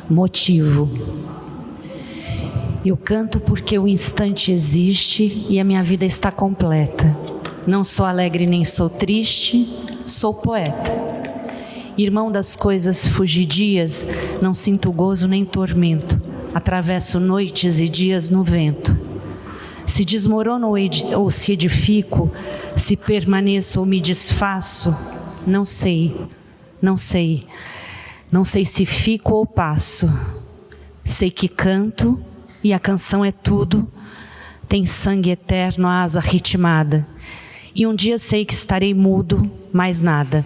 motivo. Eu canto porque o instante existe e a minha vida está completa. Não sou alegre nem sou triste, sou poeta. Irmão das coisas fugidias, não sinto gozo nem tormento. Atravesso noites e dias no vento. Se desmorono ou se edifico, se permaneço ou me desfaço, não sei, não sei. Não sei se fico ou passo. Sei que canto e a canção é tudo. Tem sangue eterno, a asa ritmada. E um dia sei que estarei mudo, mais nada.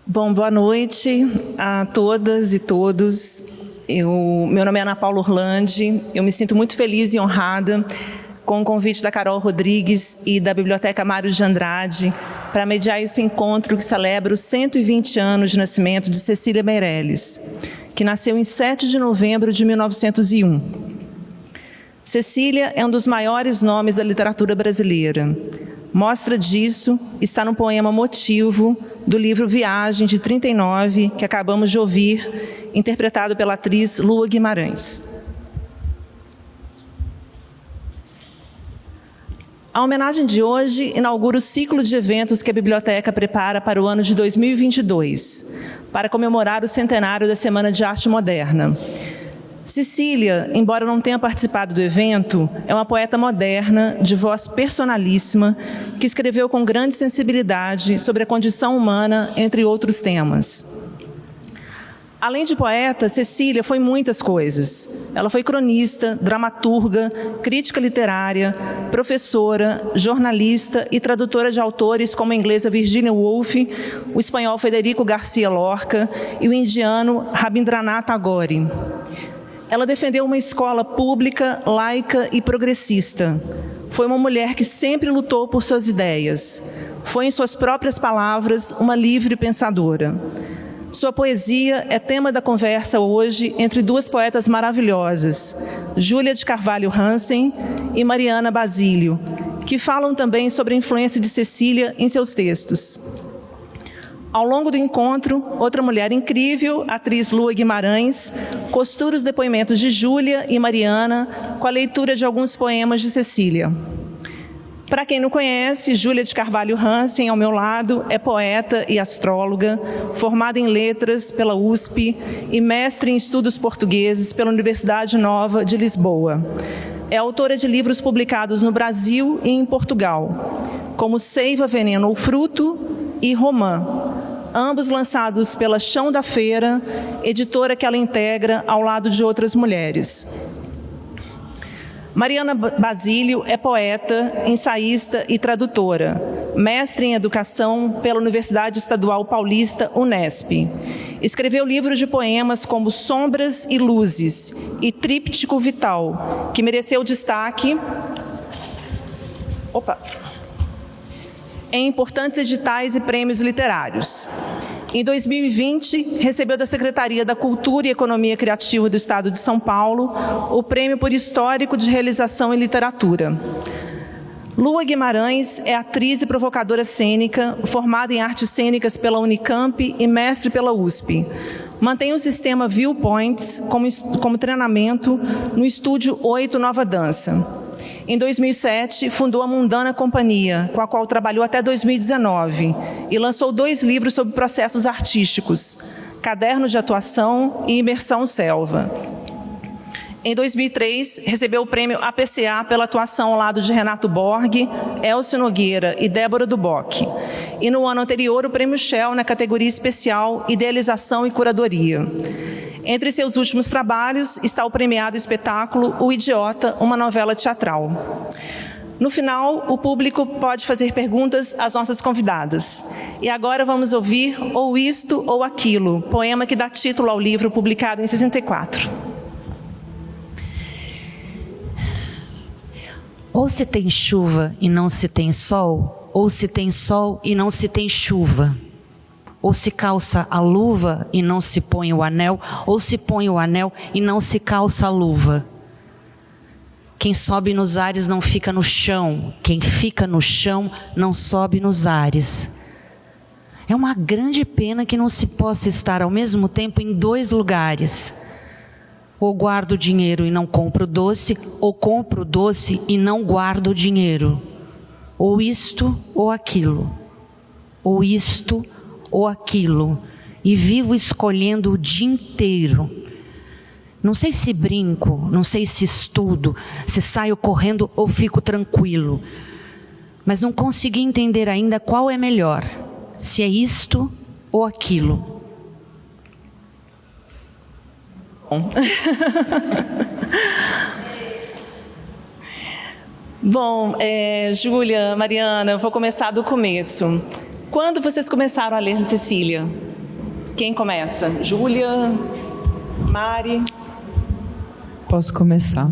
Bom, boa noite a todas e todos. Meu nome é Ana Paula Orlandi. Eu me sinto muito feliz e honrada com o convite da Carol Rodrigues e da Biblioteca Mário de Andrade para mediar esse encontro que celebra os 120 anos de nascimento de Cecília Meirelles, que nasceu em 7 de novembro de 1901. Cecília é um dos maiores nomes da literatura brasileira. Mostra disso está no poema Motivo, do livro Viagem, de 39, que acabamos de ouvir, interpretado pela atriz Lua Guimarães. A homenagem de hoje inaugura o ciclo de eventos que a Biblioteca prepara para o ano de 2022, para comemorar o centenário da Semana de Arte Moderna. Cecília, embora não tenha participado do evento, é uma poeta moderna, de voz personalíssima, que escreveu com grande sensibilidade sobre a condição humana, entre outros temas. Além de poeta, Cecília foi muitas coisas. Ela foi cronista, dramaturga, crítica literária, professora, jornalista e tradutora de autores como a inglesa Virginia Woolf, o espanhol Federico Garcia Lorca e o indiano Rabindranath Tagore. Ela defendeu uma escola pública, laica e progressista. Foi uma mulher que sempre lutou por suas ideias. Foi, em suas próprias palavras, uma livre pensadora. Sua poesia é tema da conversa hoje entre duas poetas maravilhosas, Júlia de Carvalho Hansen e Mariana Basílio, que falam também sobre a influência de Cecília em seus textos. Ao longo do encontro, outra mulher incrível, a atriz Lua Guimarães, costura os depoimentos de Júlia e Mariana com a leitura de alguns poemas de Cecília. Para quem não conhece, Júlia de Carvalho Hansen, ao meu lado, é poeta e astróloga, formada em letras pela USP e mestre em estudos portugueses pela Universidade Nova de Lisboa. É autora de livros publicados no Brasil e em Portugal, como Seiva, Veneno ou Fruto e Romã, ambos lançados pela Chão da Feira, editora que ela integra ao lado de outras mulheres. Mariana Basílio é poeta, ensaísta e tradutora, mestre em educação pela Universidade Estadual Paulista, Unesp. Escreveu livros de poemas como Sombras e Luzes e Tríptico Vital, que mereceu destaque em importantes editais e prêmios literários. Em 2020, recebeu da Secretaria da Cultura e Economia Criativa do Estado de São Paulo o Prêmio por Histórico de Realização em Literatura. Lua Guimarães é atriz e provocadora cênica, formada em artes cênicas pela Unicamp e mestre pela USP. Mantém o sistema Viewpoints como treinamento no Estúdio 8 Nova Dança. Em 2007, fundou a Mundana Companhia, com a qual trabalhou até 2019, e lançou 2 livros sobre processos artísticos, Caderno de Atuação e Imersão Selva. Em 2003, recebeu o prêmio APCA pela atuação ao lado de Renato Borg, Elcio Nogueira e Débora Duboc. E no ano anterior, o prêmio Shell na categoria especial Idealização e Curadoria. Entre seus últimos trabalhos está o premiado espetáculo O Idiota, uma novela teatral. No final, o público pode fazer perguntas às nossas convidadas. E agora vamos ouvir Ou Isto ou Aquilo, poema que dá título ao livro publicado em 64. Ou se tem chuva e não se tem sol, ou se tem sol e não se tem chuva. Ou se calça a luva e não se põe o anel, ou se põe o anel e não se calça a luva. Quem sobe nos ares não fica no chão, quem fica no chão não sobe nos ares. É uma grande pena que não se possa estar ao mesmo tempo em 2 lugares. Ou guardo o dinheiro e não compro doce, ou compro doce e não guardo o dinheiro. Ou isto ou aquilo. Ou isto ou aquilo. E vivo escolhendo o dia inteiro. Não sei se brinco, não sei se estudo, se saio correndo ou fico tranquilo. Mas não consegui entender ainda qual é melhor, se é isto ou aquilo. Bom, Júlia, Mariana, eu vou começar do começo. Quando vocês começaram a ler Cecília? Quem começa? Júlia? Mari? Posso começar.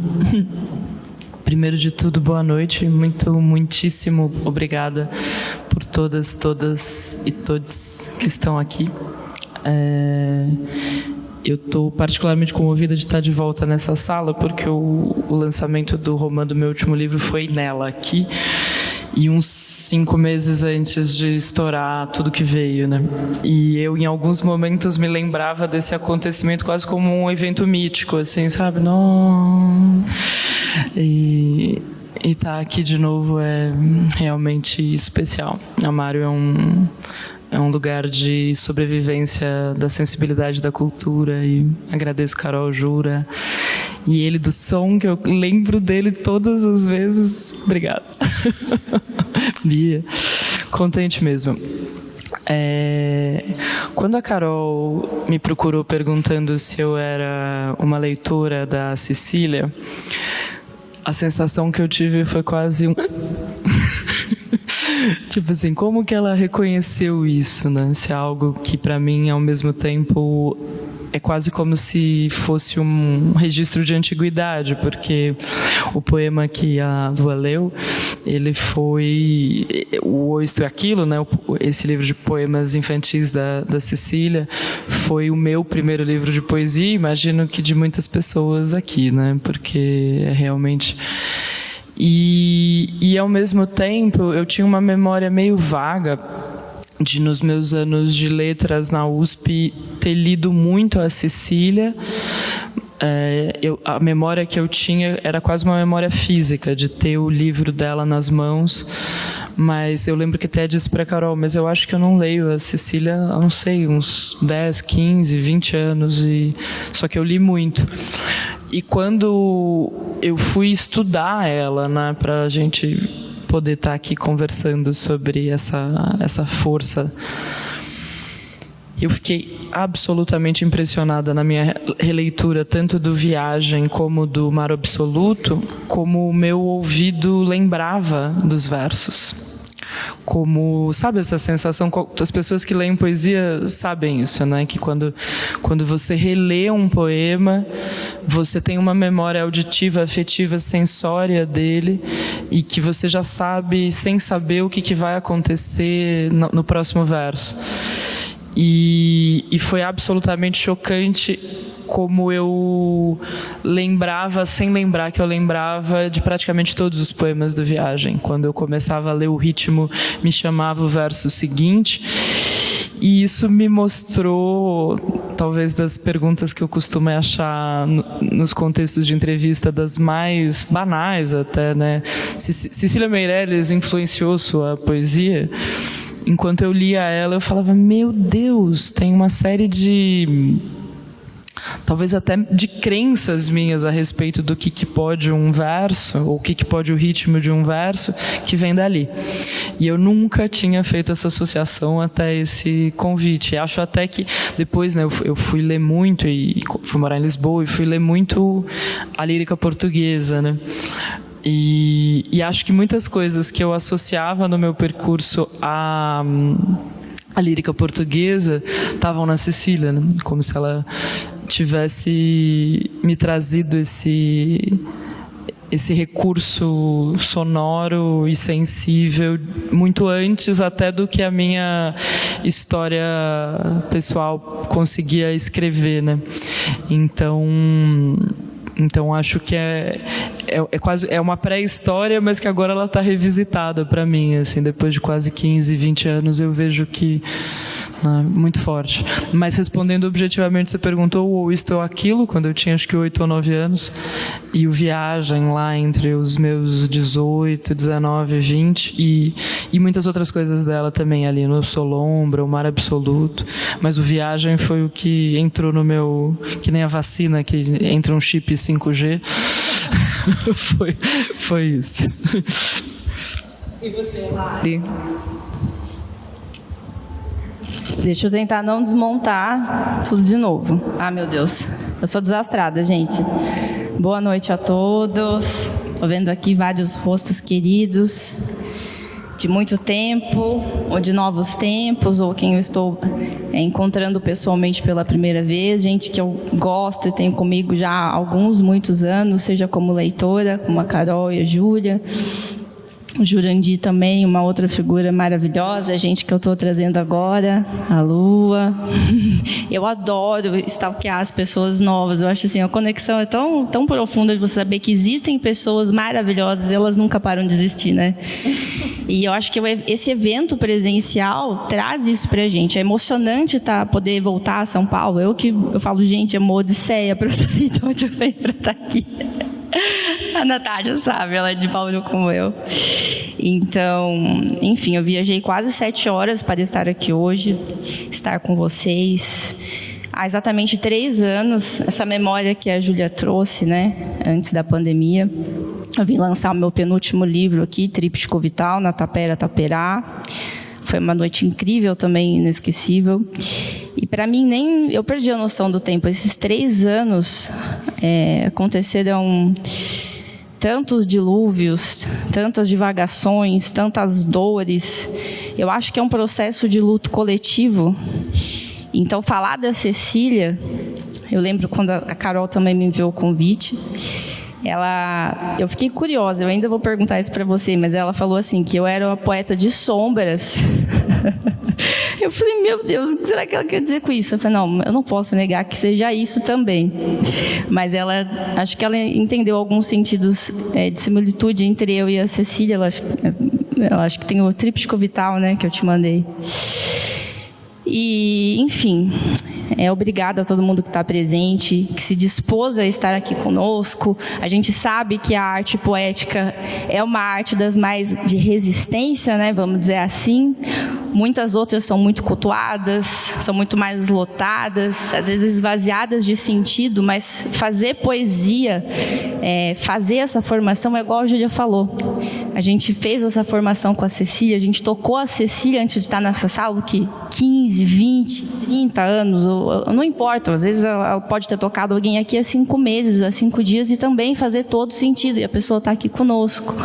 Primeiro de tudo, boa noite. Muitíssimo obrigada por todas e todos que estão aqui. Eu estou particularmente comovida de estar de volta nessa sala, porque o lançamento do romance do meu último livro foi nela, aqui, e uns 5 meses antes de estourar tudo que veio, né? E eu, em alguns momentos, me lembrava desse acontecimento quase como um evento mítico, assim, sabe? Não. E estar aqui de novo é realmente especial. Amário é um lugar de sobrevivência da sensibilidade da cultura, e agradeço Carol Jura e ele do som, que eu lembro dele todas as vezes. Obrigada. Bia, contente mesmo. Quando a Carol me procurou perguntando se eu era uma leitora da Cecília, a sensação que eu tive foi quase um... Tipo assim, como que ela reconheceu isso, né? Se é algo que para mim, ao mesmo tempo, é quase como se fosse um registro de antiguidade, porque o poema que a Lua leu, ele foi o Isto e Aquilo, né? Esse livro de poemas infantis da Cecília, foi o meu primeiro livro de poesia, imagino que de muitas pessoas aqui, né? Porque é realmente... E ao mesmo tempo eu tinha uma memória meio vaga de, nos meus anos de letras na USP, ter lido muito a Cecília. A memória que eu tinha era quase uma memória física, de ter o livro dela nas mãos. Mas eu lembro que até disse para a Carol, mas eu acho que eu não leio a Cecília, eu não sei, uns 10, 15, 20 anos, só que eu li muito. E quando eu fui estudar ela, né, para a gente poder estar aqui conversando sobre essa força, eu fiquei absolutamente impressionada na minha releitura, tanto do Viagem como do Mar Absoluto, como o meu ouvido lembrava dos versos. Como, sabe essa sensação, as pessoas que leem poesia sabem isso, né? Que quando você relê um poema, você tem uma memória auditiva, afetiva, sensória dele, e que você já sabe, sem saber, o que vai acontecer no próximo verso. E foi absolutamente chocante como eu lembrava, sem lembrar que eu lembrava, de praticamente todos os poemas do Viagem. Quando eu começava a ler, o ritmo me chamava o verso seguinte. E isso me mostrou, talvez das perguntas que eu costumo achar nos contextos de entrevista, das mais banais até, né? Cecília Meirelles influenciou sua poesia. Enquanto eu lia ela, eu falava, meu Deus, tem uma série de... talvez até de crenças minhas a respeito do que pode um verso, ou o que pode o ritmo de um verso, que vem dali. E eu nunca tinha feito essa associação até esse convite. Acho até que depois, né, eu fui ler muito, e fui morar em Lisboa, e fui ler muito a lírica portuguesa, né? E acho que muitas coisas que eu associava no meu percurso a lírica portuguesa estavam na Cecília, né? Como se ela tivesse me trazido esse recurso sonoro e sensível muito antes até do que a minha história pessoal conseguia escrever, né? Então, Então acho que é quase uma pré-história, mas que agora ela está revisitada para mim, assim, depois de quase 15, 20 anos eu vejo que muito forte. Mas respondendo objetivamente, você perguntou o Isto ou Aquilo, quando eu tinha acho que 8 ou 9 anos, e o Viagem lá entre os meus 18, 19, 20 e muitas outras coisas dela também ali, no Solombra, o Mar Absoluto, mas o Viagem foi o que entrou no meu, que nem a vacina que entra um chip 5G. foi isso. E você, Mari? Deixa eu tentar não desmontar tudo de novo. Ah, meu Deus. Eu sou desastrada, gente. Boa noite a todos. Estou vendo aqui vários rostos queridos de muito tempo, ou de novos tempos, ou quem eu estou encontrando pessoalmente pela primeira vez. Gente que eu gosto e tenho comigo já há muitos anos, seja como leitora, como a Carol e a Júlia. O Jurandir também, uma outra figura maravilhosa, a gente que eu estou trazendo agora, a Lua. Eu adoro stalkear as pessoas novas, eu acho assim, a conexão é tão profunda de você saber que existem pessoas maravilhosas e elas nunca param de existir, né? E eu acho que esse evento presencial traz isso pra gente. É emocionante poder voltar a São Paulo. Eu falo, gente, é uma odisseia para eu sair de onde eu venho para estar aqui. A Natália sabe, ela é de Paulo como eu. Então, enfim, eu viajei quase 7 horas para estar aqui hoje, estar com vocês. Há exatamente 3 anos, essa memória que a Júlia trouxe, né, antes da pandemia, eu vim lançar o meu penúltimo livro aqui, Tríptico Vital, na Tapera Taperá. Foi uma noite incrível também, inesquecível. E para mim, eu perdi a noção do tempo. Esses 3 anos aconteceram tantos dilúvios, tantas divagações, tantas dores. Eu acho que é um processo de luto coletivo. Então, falar da Cecília, eu lembro quando a Carol também me enviou o convite, eu fiquei curiosa, eu ainda vou perguntar isso para você, mas ela falou assim, que eu era uma poeta de sombras. Eu falei, meu Deus, o que será que ela quer dizer com isso? Eu falei, não, eu não posso negar que seja isso também. Mas acho que ela entendeu alguns sentidos de similitude entre eu e a Cecília. Ela acho que tem o tríptico vital, né, que eu te mandei. E, enfim, obrigada a todo mundo que está presente, que se dispôs a estar aqui conosco. A gente sabe que a arte poética é uma arte das mais de resistência, né, vamos dizer assim. Muitas outras são muito cultuadas, são muito mais lotadas, às vezes esvaziadas de sentido, mas fazer poesia, fazer essa formação é igual a Júlia falou. A gente fez essa formação com a Cecília, a gente tocou a Cecília antes de estar nessa sala, que 15, 20, 30 anos, não importa, às vezes ela pode ter tocado alguém aqui há 5 meses, há 5 dias, e também fazer todo sentido, e a pessoa está aqui conosco.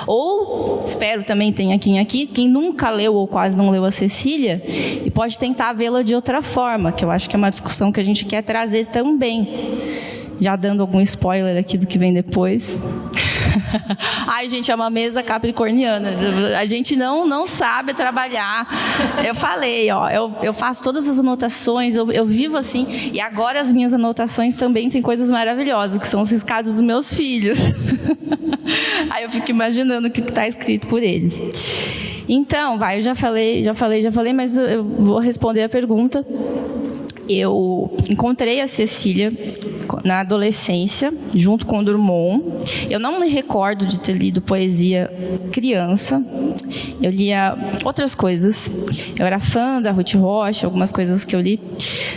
Ou, espero também tenha quem nunca leu ou quase não leu a Cecília, e pode tentar vê-la de outra forma, que eu acho que é uma discussão que a gente quer trazer também. Já dando algum spoiler aqui do que vem depois. Ai, gente, é uma mesa capricorniana. A gente não sabe trabalhar. Eu falei, eu faço todas as anotações, eu vivo assim. E agora as minhas anotações também têm coisas maravilhosas, que são os riscados dos meus filhos. Aí eu fico imaginando o que está escrito por eles. Então, eu já falei, mas eu vou responder a pergunta. Eu encontrei a Cecília na adolescência, junto com o Drummond. Eu não me recordo de ter lido poesia criança. Eu lia outras coisas. Eu era fã da Ruth Rocha, algumas coisas que eu li.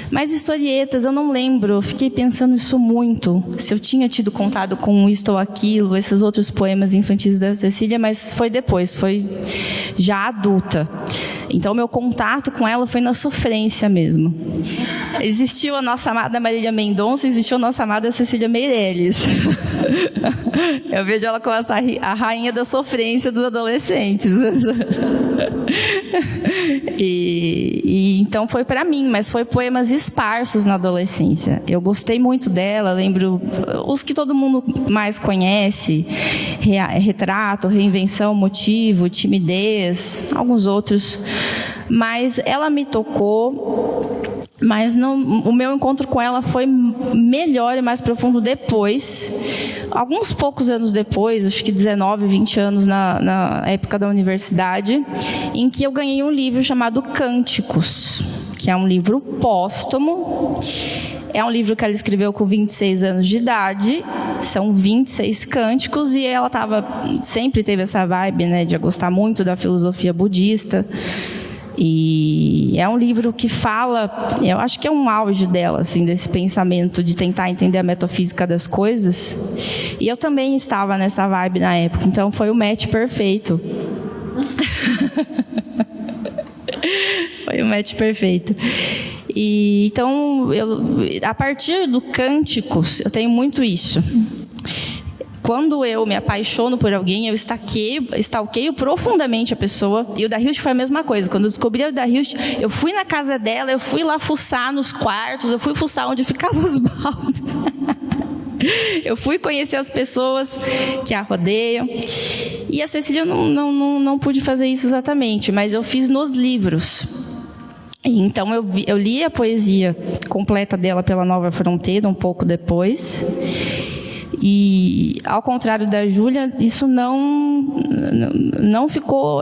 Mas historietas, eu não lembro. Eu fiquei pensando isso muito. Se eu tinha tido contato com Isto ou Aquilo, esses outros poemas infantis da Cecília, mas foi depois, foi já adulta. Então, meu contato com ela foi na sofrência mesmo. Existiu a nossa amada Marília Mendonça, existiu a nossa amada Cecília Meirelles. Eu vejo ela como a rainha da sofrência dos adolescentes. E então foi para mim, mas foi poemas esparsos na adolescência. Eu gostei muito dela, lembro os que todo mundo mais conhece, Retrato, Reinvenção, Motivo, Timidez, alguns outros. Mas ela me tocou Mas o meu encontro com ela foi melhor e mais profundo depois, alguns poucos anos depois, acho que 19, 20 anos na época da universidade, em que eu ganhei um livro chamado Cânticos, que é um livro póstumo. É um livro que ela escreveu com 26 anos de idade, são 26 cânticos, e ela sempre teve essa vibe, né, de gostar muito da filosofia budista. E é um livro que fala, eu acho que é um auge dela, assim, desse pensamento de tentar entender a metafísica das coisas. E eu também estava nessa vibe na época, então foi o match perfeito. Foi o match perfeito. E então, a partir do Cânticos, eu tenho muito isso. Quando eu me apaixono por alguém, eu stalkeio profundamente a pessoa. E o da Hilst foi a mesma coisa. Quando eu descobri o da Hilst, eu fui na casa dela, eu fui lá fuçar nos quartos, eu fui fuçar onde ficavam os baldes. Eu fui conhecer as pessoas que a rodeiam. E a Cecília não pude fazer isso exatamente, mas eu fiz nos livros. Então eu li a poesia completa dela pela Nova Fronteira um pouco depois. E, ao contrário da Júlia, isso não ficou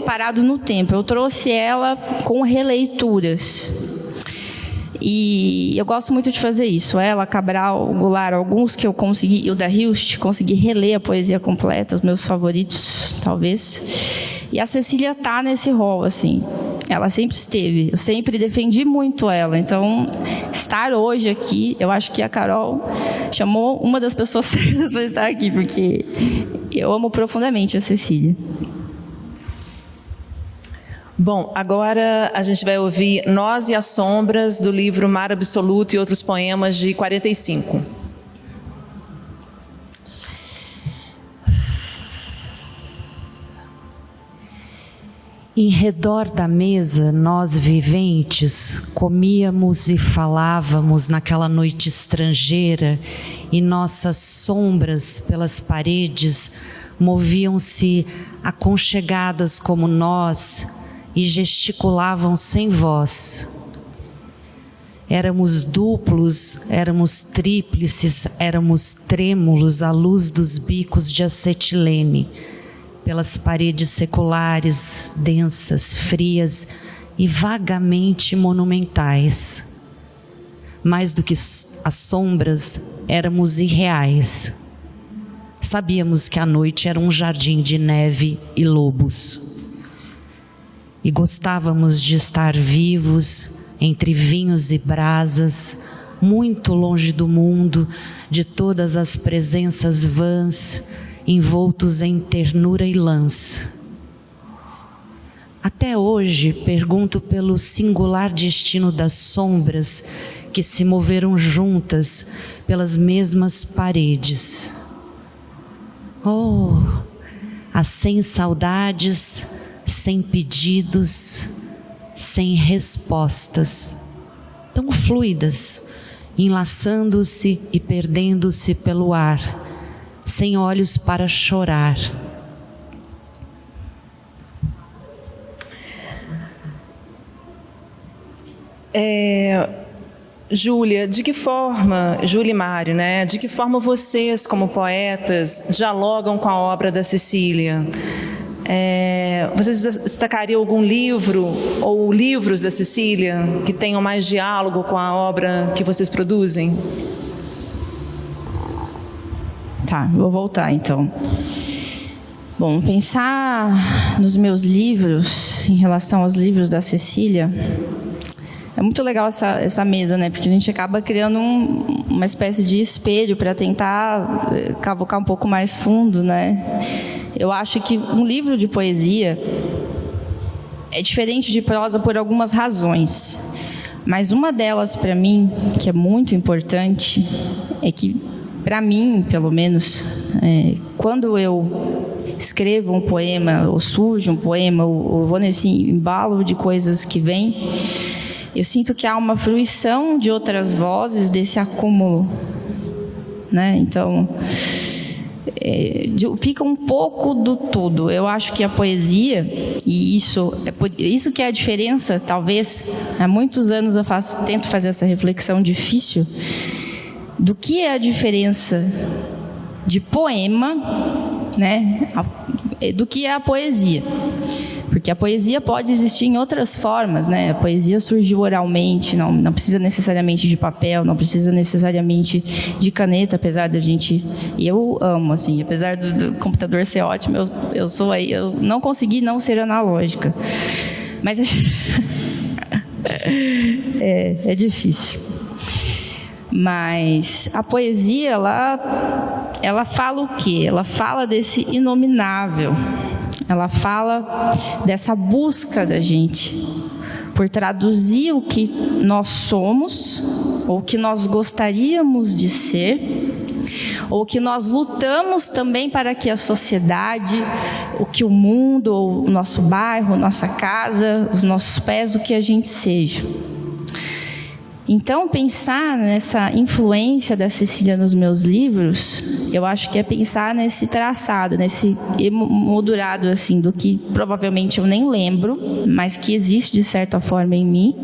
parado no tempo. Eu trouxe ela com releituras. E eu gosto muito de fazer isso. Ela, Cabral, Goulart, alguns que eu consegui, e o da Hilst, consegui reler a poesia completa, os meus favoritos, talvez. E a Cecília está nesse rol, assim. Ela sempre esteve. Eu sempre defendi muito ela. Então, estar hoje aqui, eu acho que a Carol chamou uma das pessoas certas para estar aqui, porque eu amo profundamente a Cecília. Bom, agora a gente vai ouvir Nós e as Sombras, do livro Mar Absoluto e Outros Poemas, de 45. Em redor da mesa, nós viventes comíamos e falávamos naquela noite estrangeira, e nossas sombras pelas paredes moviam-se aconchegadas como nós e gesticulavam sem voz. Éramos duplos, éramos tríplices, éramos trêmulos à luz dos bicos de acetilene, pelas paredes seculares, densas, frias e vagamente monumentais. Mais do que as sombras, éramos irreais. Sabíamos que a noite era um jardim de neve e lobos. E gostávamos de estar vivos, entre vinhos e brasas, muito longe do mundo, de todas as presenças vãs, envoltos em ternura e lãs. Até hoje pergunto pelo singular destino das sombras que se moveram juntas pelas mesmas paredes. Oh, as sem saudades, sem pedidos, sem respostas, tão fluidas, enlaçando-se e perdendo-se pelo ar, sem olhos para chorar. Júlia, de que forma, Júlia e Mário, né? De que forma vocês, como poetas, dialogam com a obra da Cecília? Vocês destacariam algum livro ou livros da Cecília que tenham mais diálogo com a obra que vocês produzem? Tá, vou voltar então. Bom, pensar nos meus livros, em relação aos livros da Cecília, é muito legal essa mesa, né? Porque a gente acaba criando uma espécie de espelho para tentar cavucar um pouco mais fundo, né? Eu acho que um livro de poesia é diferente de prosa por algumas razões. Mas uma delas, para mim, que é muito importante, é que, para mim, pelo menos, quando eu escrevo um poema, ou surge um poema, ou vou nesse embalo de coisas que vêm, eu sinto que há uma fruição de outras vozes desse acúmulo, né? Então, fica um pouco do todo. Eu acho que a poesia, e isso que é a diferença, talvez, há muitos anos eu tento fazer essa reflexão difícil, do que é a diferença de poema, né, do que é a poesia. Porque a poesia pode existir em outras formas, né? A poesia surgiu oralmente, não precisa necessariamente de papel, não precisa necessariamente de caneta, apesar da gente... Eu amo, assim, apesar do computador ser ótimo, eu não consegui não ser analógica. Mas é difícil. Mas a poesia, ela fala o quê? Ela fala desse inominável. Ela fala dessa busca da gente por traduzir o que nós somos, ou o que nós gostaríamos de ser, ou que nós lutamos também para que a sociedade, o que o mundo, o nosso bairro, nossa casa, os nossos pés, o que a gente seja. Então, pensar nessa influência da Cecília nos meus livros, eu acho que é pensar nesse traçado, nesse emoldurado, assim, do que provavelmente eu nem lembro, mas que existe de certa forma em mim,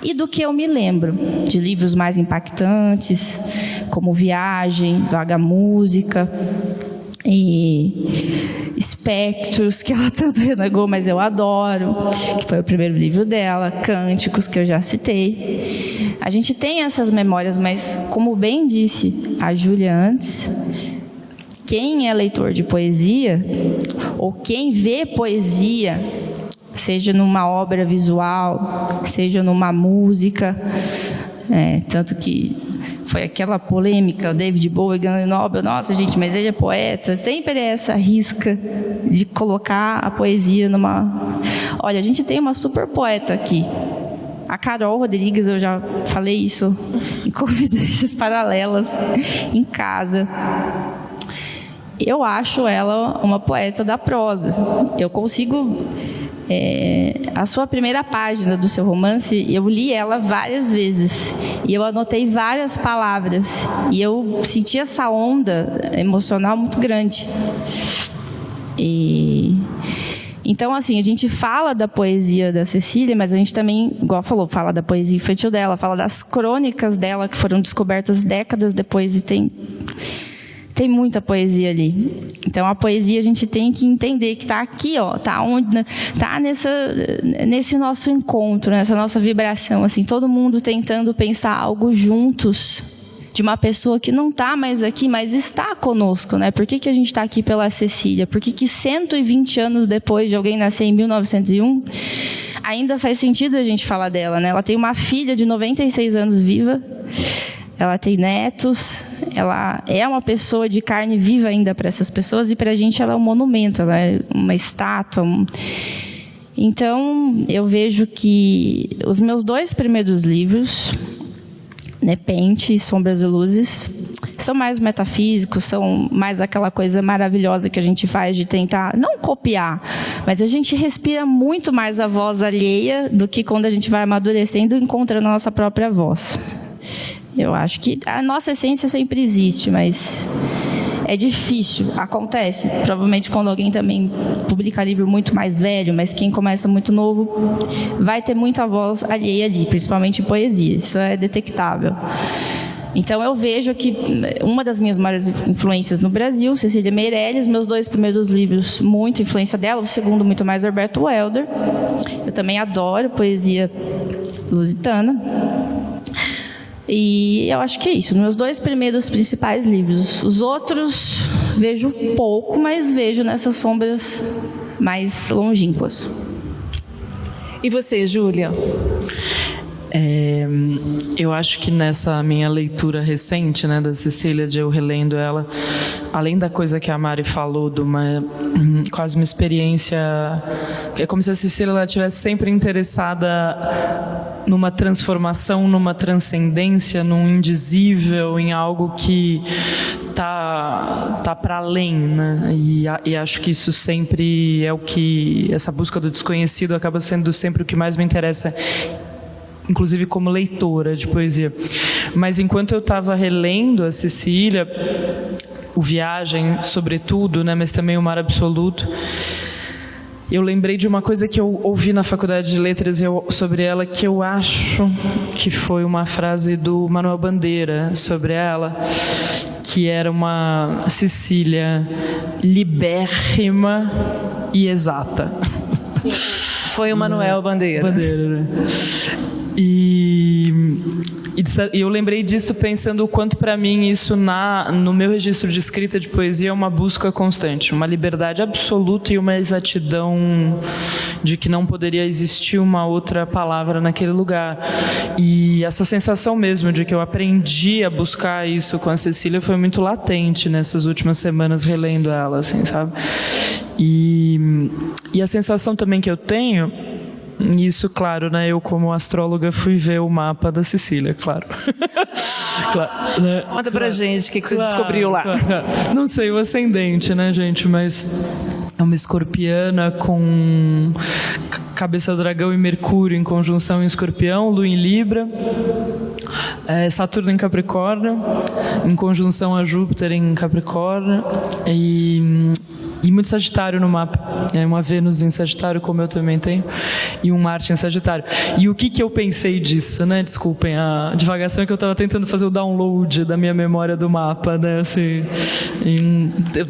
e do que eu me lembro, de livros mais impactantes, como Viagem, Vaga Música, e Espectros, que ela tanto renegou, mas eu adoro, que foi o primeiro livro dela, Cânticos, que eu já citei. A gente tem essas memórias, mas, como bem disse a Júlia antes, quem é leitor de poesia, ou quem vê poesia, seja numa obra visual, seja numa música, tanto que foi aquela polêmica, o David Bowie ganhando o Nobel, nossa gente, mas ele é poeta, sempre é essa risca de colocar a poesia numa... Olha, a gente tem uma super poeta aqui, a Carol Rodrigues, eu já falei isso em convivências paralelas, em casa. Eu acho ela uma poeta da prosa, eu consigo... a sua primeira página do seu romance, eu li ela várias vezes e eu anotei várias palavras e eu senti essa onda emocional muito grande. Então, assim, a gente fala da poesia da Cecília, mas a gente também, igual falou, fala da poesia infantil dela, fala das crônicas dela que foram descobertas décadas depois e tem muita poesia ali. Então, a poesia a gente tem que entender que está aqui, ó, está nesse nosso encontro, nessa nossa vibração, assim, todo mundo tentando pensar algo juntos, de uma pessoa que não está mais aqui, mas está conosco, né? Por que a gente está aqui pela Cecília? Por que 120 anos depois de alguém nascer em 1901, ainda faz sentido a gente falar dela, né? Ela tem uma filha de 96 anos viva, ela tem netos, ela é uma pessoa de carne viva ainda para essas pessoas, e para a gente ela é um monumento, ela é uma estátua. Então, eu vejo que os meus 2 primeiros livros, Nepente e Sombras e Luzes, são mais metafísicos, são mais aquela coisa maravilhosa que a gente faz de tentar, não copiar, mas a gente respira muito mais a voz alheia do que quando a gente vai amadurecendo e encontrando a nossa própria voz. Eu acho que a nossa essência sempre existe, mas é difícil, acontece. Provavelmente quando alguém também publica livro muito mais velho, mas quem começa muito novo, vai ter muita voz alheia ali, principalmente em poesia, isso é detectável. Então eu vejo que uma das minhas maiores influências no Brasil, Cecília Meirelles, meus 2 primeiros livros, muita influência dela, o segundo muito mais Alberto Helder. Eu também adoro poesia lusitana. E eu acho que é isso, meus 2 primeiros principais livros. Os outros vejo pouco, mas vejo nessas sombras mais longínquas. E você, Júlia? Eu acho que nessa minha leitura recente, né, da Cecília, de eu relendo ela, além da coisa que a Mari falou, de quase uma experiência, é como se a Cecília ela estivesse sempre interessada numa transformação, numa transcendência, num indizível, em algo que tá para além, né? E acho que isso sempre é o que essa busca do desconhecido acaba sendo sempre o que mais me interessa, inclusive como leitora de poesia. Mas enquanto eu estava relendo a Cecília, o Viagem, sobretudo, né, mas também o Mar Absoluto, eu lembrei de uma coisa que eu ouvi na Faculdade de Letras sobre ela, que eu acho que foi uma frase do Manuel Bandeira sobre ela, que era uma Cecília libérrima e exata. Sim, foi o Manuel Bandeira. Né? E eu lembrei disso pensando o quanto para mim isso no meu registro de escrita de poesia é uma busca constante, uma liberdade absoluta e uma exatidão de que não poderia existir uma outra palavra naquele lugar. E essa sensação mesmo de que eu aprendi a buscar isso com a Cecília foi muito latente nessas últimas semanas relendo ela, assim, sabe? E a sensação também que eu tenho, isso, claro, né? Eu, como astróloga, fui ver o mapa da Cecília, claro. Claro, né? Conta pra gente o que você descobriu lá. Claro. Não sei o ascendente, né, gente? Mas é uma escorpiana com cabeça dragão e Mercúrio em conjunção em Escorpião, Lua em Libra, Saturno em Capricórnio, em conjunção a Júpiter em Capricórnio e muito Sagitário no mapa. Uma Vênus em Sagitário, como eu também tenho, e um Marte em Sagitário. E o que eu pensei disso, né? Desculpem a divagação, é que eu estava tentando fazer o download da minha memória do mapa, né? Assim,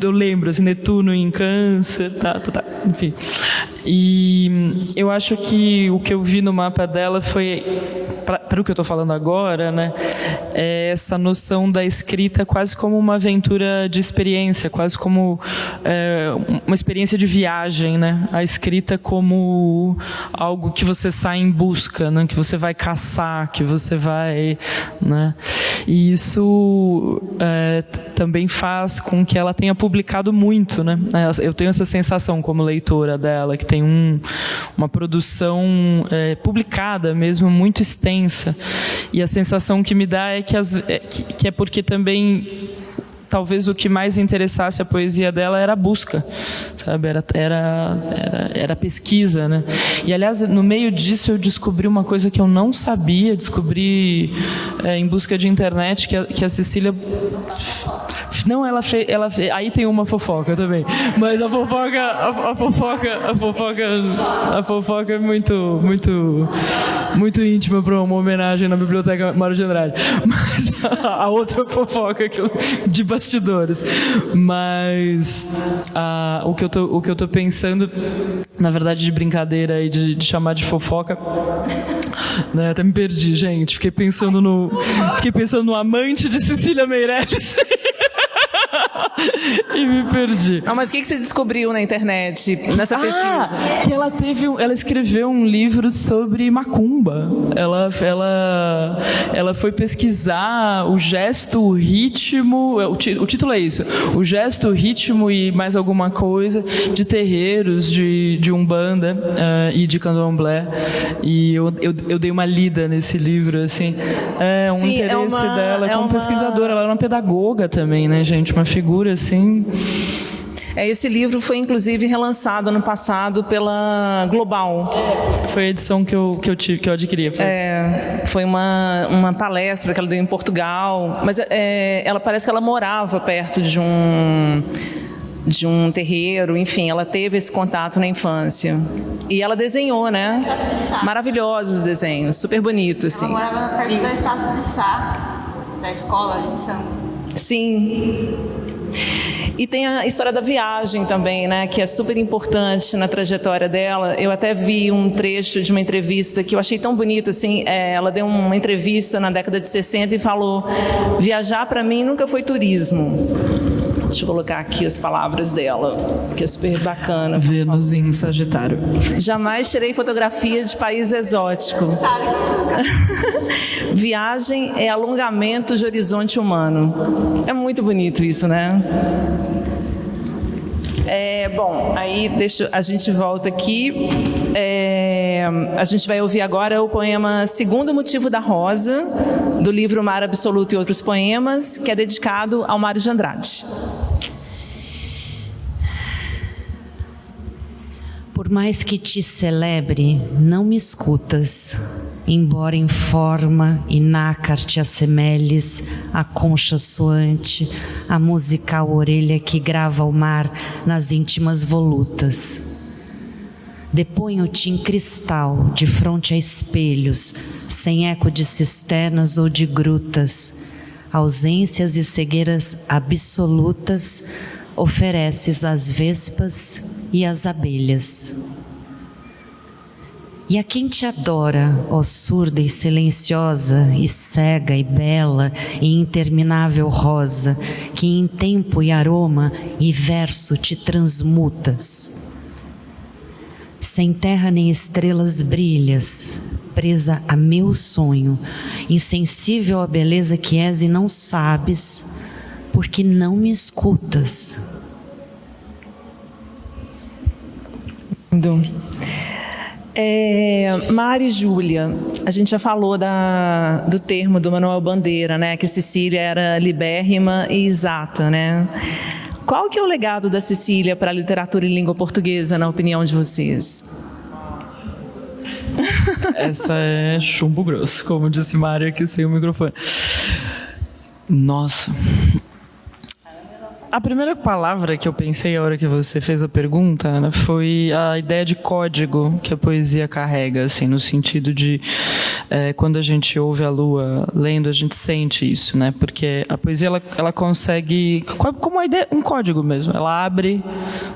eu lembro, assim, Netuno em Câncer, enfim. E eu acho que o que eu vi no mapa dela foi, para o que eu estou falando agora, né, é essa noção da escrita quase como uma aventura de experiência, quase como uma experiência de viagem, né? A escrita como algo que você sai em busca, né? Que você vai caçar, que você vai, né? E isso também faz com que ela tenha publicado muito, né? Eu tenho essa sensação como leitora dela, que tem uma produção publicada mesmo, muito extensa. E a sensação que me dá é que é porque também talvez o que mais interessasse a poesia dela era a busca, sabe? Era a pesquisa, né? E, aliás, no meio disso eu descobri uma coisa que eu não sabia, descobri em busca de internet, que a Cecília... Não, ela fez, aí tem uma fofoca também, mas a fofoca é muito, muito, muito íntima para uma homenagem na Biblioteca Mário de Andrade. Mas a outra fofoca de bastidores. Mas o que eu tô pensando, na verdade, de brincadeira e de chamar de fofoca, né, até me perdi, gente. Fiquei pensando no amante de Cecília Meirelles. E me perdi. Mas o que você descobriu na internet, nessa pesquisa? Que ela escreveu um livro sobre macumba. Ela foi pesquisar o gesto, o ritmo, o título é isso, o gesto, o ritmo e mais alguma coisa de terreiros de Umbanda e de Candomblé. E eu dei uma lida nesse livro, assim. Sim, interesse dela como pesquisadora. Ela era uma pedagoga também, né, gente? Uma figura assim. Esse livro foi, inclusive, relançado ano passado pela Global. Foi a edição que eu adquiri. Foi uma palestra que ela deu em Portugal, mas parece que ela morava perto de um terreiro, enfim, ela teve esse contato na infância. E ela desenhou, né? Maravilhosos desenhos, super bonito, assim. Ela morava perto da Estácio de Sá, da escola de samba. Sim. E tem a história da viagem também, né, que é super importante na trajetória dela. Eu até vi um trecho de uma entrevista que eu achei tão bonito, assim, ela deu uma entrevista na década de 60 e falou: viajar para mim nunca foi turismo. Deixa eu colocar aqui as palavras dela, que é super bacana. Vênus em Sagitário. Jamais tirei fotografia de país exótico. Viagem é alongamento de horizonte humano. É muito bonito isso, né? Bom, aí a gente volta aqui. A gente vai ouvir agora o poema Segundo Motivo da Rosa, do livro Mar Absoluto e Outros Poemas, que é dedicado ao Mário de Andrade. Por mais que te celebre, não me escutas, embora em forma e nácar te assemelhes à concha soante, a musical orelha que grava o mar nas íntimas volutas. Deponho-te em cristal, de fronte a espelhos, sem eco de cisternas ou de grutas, ausências e cegueiras absolutas, ofereces às vespas e às abelhas. E a quem te adora, ó surda e silenciosa, e cega e bela e interminável rosa, que em tempo e aroma e verso te transmutas. Sem terra nem estrelas brilhas, presa a meu sonho, insensível à beleza que és e não sabes, porque não me escutas. Mari e Júlia, a gente já falou do termo do Manuel Bandeira, né? Que Cecília era libérrima e exata, né? Qual que é o legado da Cecília para a literatura em língua portuguesa, na opinião de vocês? Essa é chumbo grosso, como disse Mário aqui sem o microfone. Nossa. A primeira palavra que eu pensei a hora que você fez a pergunta, Ana, foi a ideia de código que a poesia carrega, assim, no sentido de quando a gente ouve a lua lendo, a gente sente isso, né? Porque a poesia ela consegue, como uma ideia, um código mesmo. Ela abre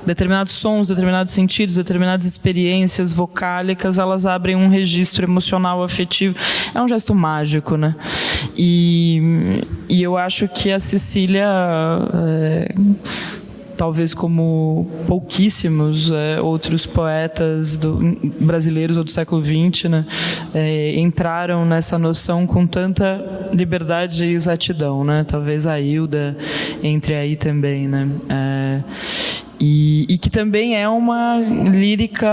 determinados sons, determinados sentidos, determinadas experiências vocálicas, elas abrem um registro emocional, afetivo. É um gesto mágico, né? E eu acho que a Cecília, talvez como pouquíssimos outros poetas brasileiros ou do século XX, né, entraram nessa noção com tanta liberdade e exatidão, né? Talvez a Hilda entre aí também, né? E que também é uma lírica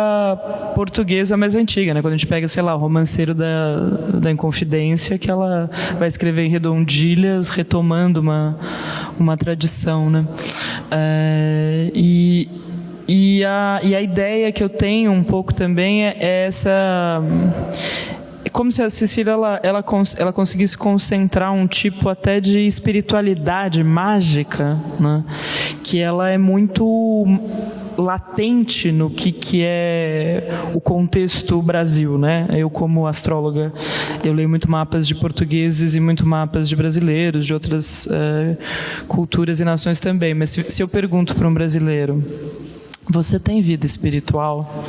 portuguesa mais antiga, né? Quando a gente pega, sei lá, o Romanceiro da Inconfidência, que ela vai escrever em redondilhas, retomando uma tradição, né? E a ideia que eu tenho um pouco também é essa... É como se a Cecília ela conseguisse concentrar um tipo até de espiritualidade mágica, né? Que ela é muito latente no que é o contexto Brasil, né? Eu, como astróloga, eu leio muito mapas de portugueses e muito mapas de brasileiros, de outras culturas e nações também. Mas se eu pergunto para um brasileiro: você tem vida espiritual?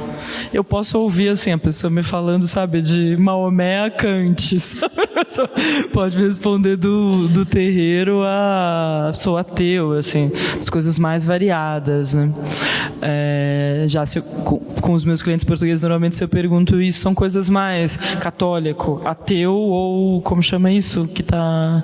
Eu posso ouvir assim a pessoa me falando, sabe, de Maomé a Kant, sabe? A pessoa pode me responder do terreiro a sou ateu, assim, as coisas mais variadas, né? Já com os meus clientes portugueses, normalmente se eu pergunto isso, são coisas mais católico, ateu ou como chama isso que tá...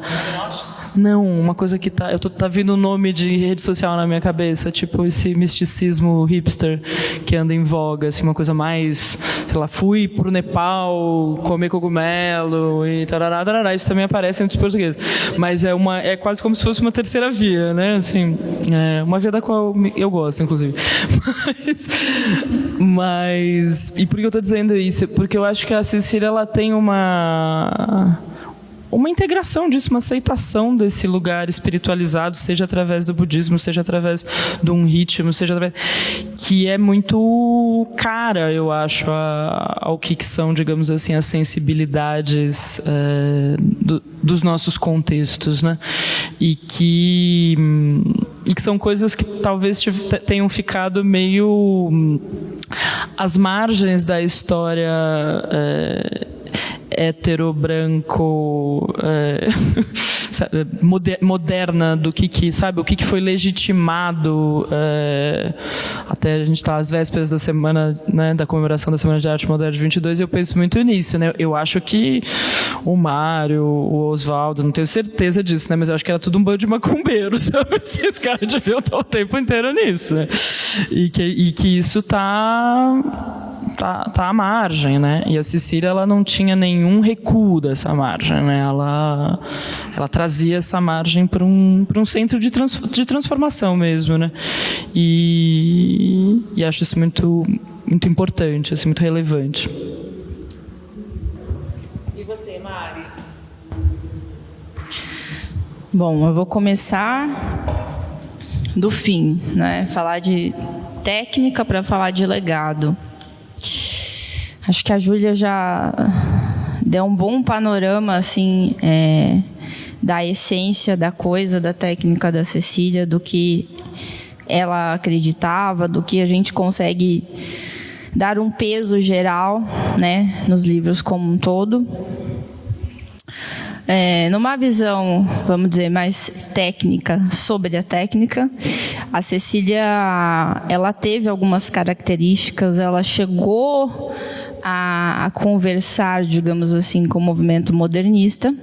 Não, uma coisa que tá vindo um nome de rede social na minha cabeça, tipo esse misticismo hipster que anda em voga, assim, uma coisa mais, sei lá, fui pro Nepal comer cogumelo e tarará, tarará, isso também aparece entre os portugueses. Mas é quase como se fosse uma terceira via, né? Assim, uma via da qual eu gosto, inclusive. Mas e por que eu estou dizendo isso? Porque eu acho que a Cecília ela tem uma integração disso, uma aceitação desse lugar espiritualizado, seja através do budismo, seja através de um ritmo, seja através... que é muito cara, eu acho, ao que são, digamos assim, as sensibilidades dos nossos contextos, né? E que são coisas que talvez tenham ficado meio às margens da história hétero, branco, moderna, do que sabe, o que foi legitimado, até a gente está às vésperas da semana, né, da comemoração da Semana de Arte Moderna de 22, e eu penso muito nisso, né? Eu acho que o Mário, o Oswaldo, não tenho certeza disso, né? Mas eu acho que era tudo um bando de macumbeiros, sabe? Os caras deviam estar o tempo inteiro nisso, né? E que isso tá à margem, né? E a Cecília, ela não tinha nenhum recuo dessa margem, né? Ela trazia essa margem para um centro de transformação mesmo, né? E acho isso muito muito importante, assim, muito relevante. E você, Mari? Bom, eu vou começar do fim, né? Falar de técnica para falar de legado. Acho que a Júlia já deu um bom panorama, assim, da essência da coisa, da técnica da Cecília, do que ela acreditava, do que a gente consegue dar um peso geral, né, nos livros como um todo. Numa visão, vamos dizer, mais técnica sobre a técnica, a Cecília, ela teve algumas características, ela chegou a conversar, digamos assim, com o movimento modernista,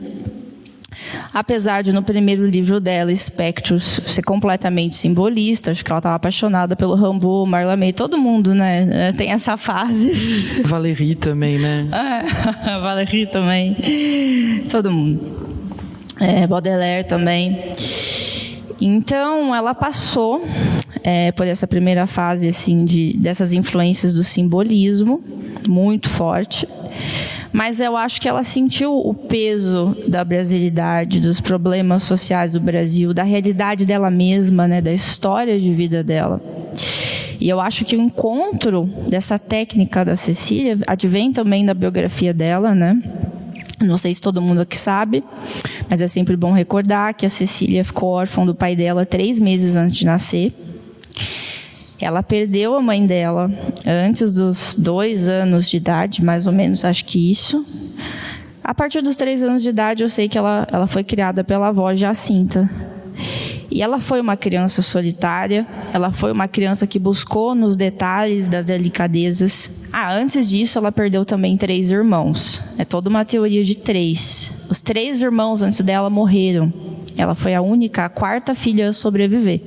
apesar de no primeiro livro dela, Espectros, ser completamente simbolista. Acho que ela estava apaixonada pelo Rimbaud, Mallarmé, todo mundo, né, tem essa fase. Valéry também, né? Valéry também, todo mundo. Baudelaire também. Então, ela passou por essa primeira fase, assim, dessas influências do simbolismo, muito forte. Mas eu acho que ela sentiu o peso da brasilidade, dos problemas sociais do Brasil, da realidade dela mesma, né, da história de vida dela. E eu acho que o encontro dessa técnica da Cecília advém também da biografia dela, né? Não sei se todo mundo aqui sabe, mas é sempre bom recordar que a Cecília ficou órfã do pai dela 3 meses antes de nascer. Ela perdeu a mãe dela antes dos 2 anos de idade, mais ou menos, acho que isso. A partir dos 3 anos de idade, eu sei que ela foi criada pela avó Jacinta. E ela foi uma criança solitária, ela foi uma criança que buscou nos detalhes das delicadezas. Antes disso, ela perdeu também 3 irmãos. É toda uma teoria de 3. Os 3 irmãos antes dela morreram. Ela foi a 4ª filha a sobreviver.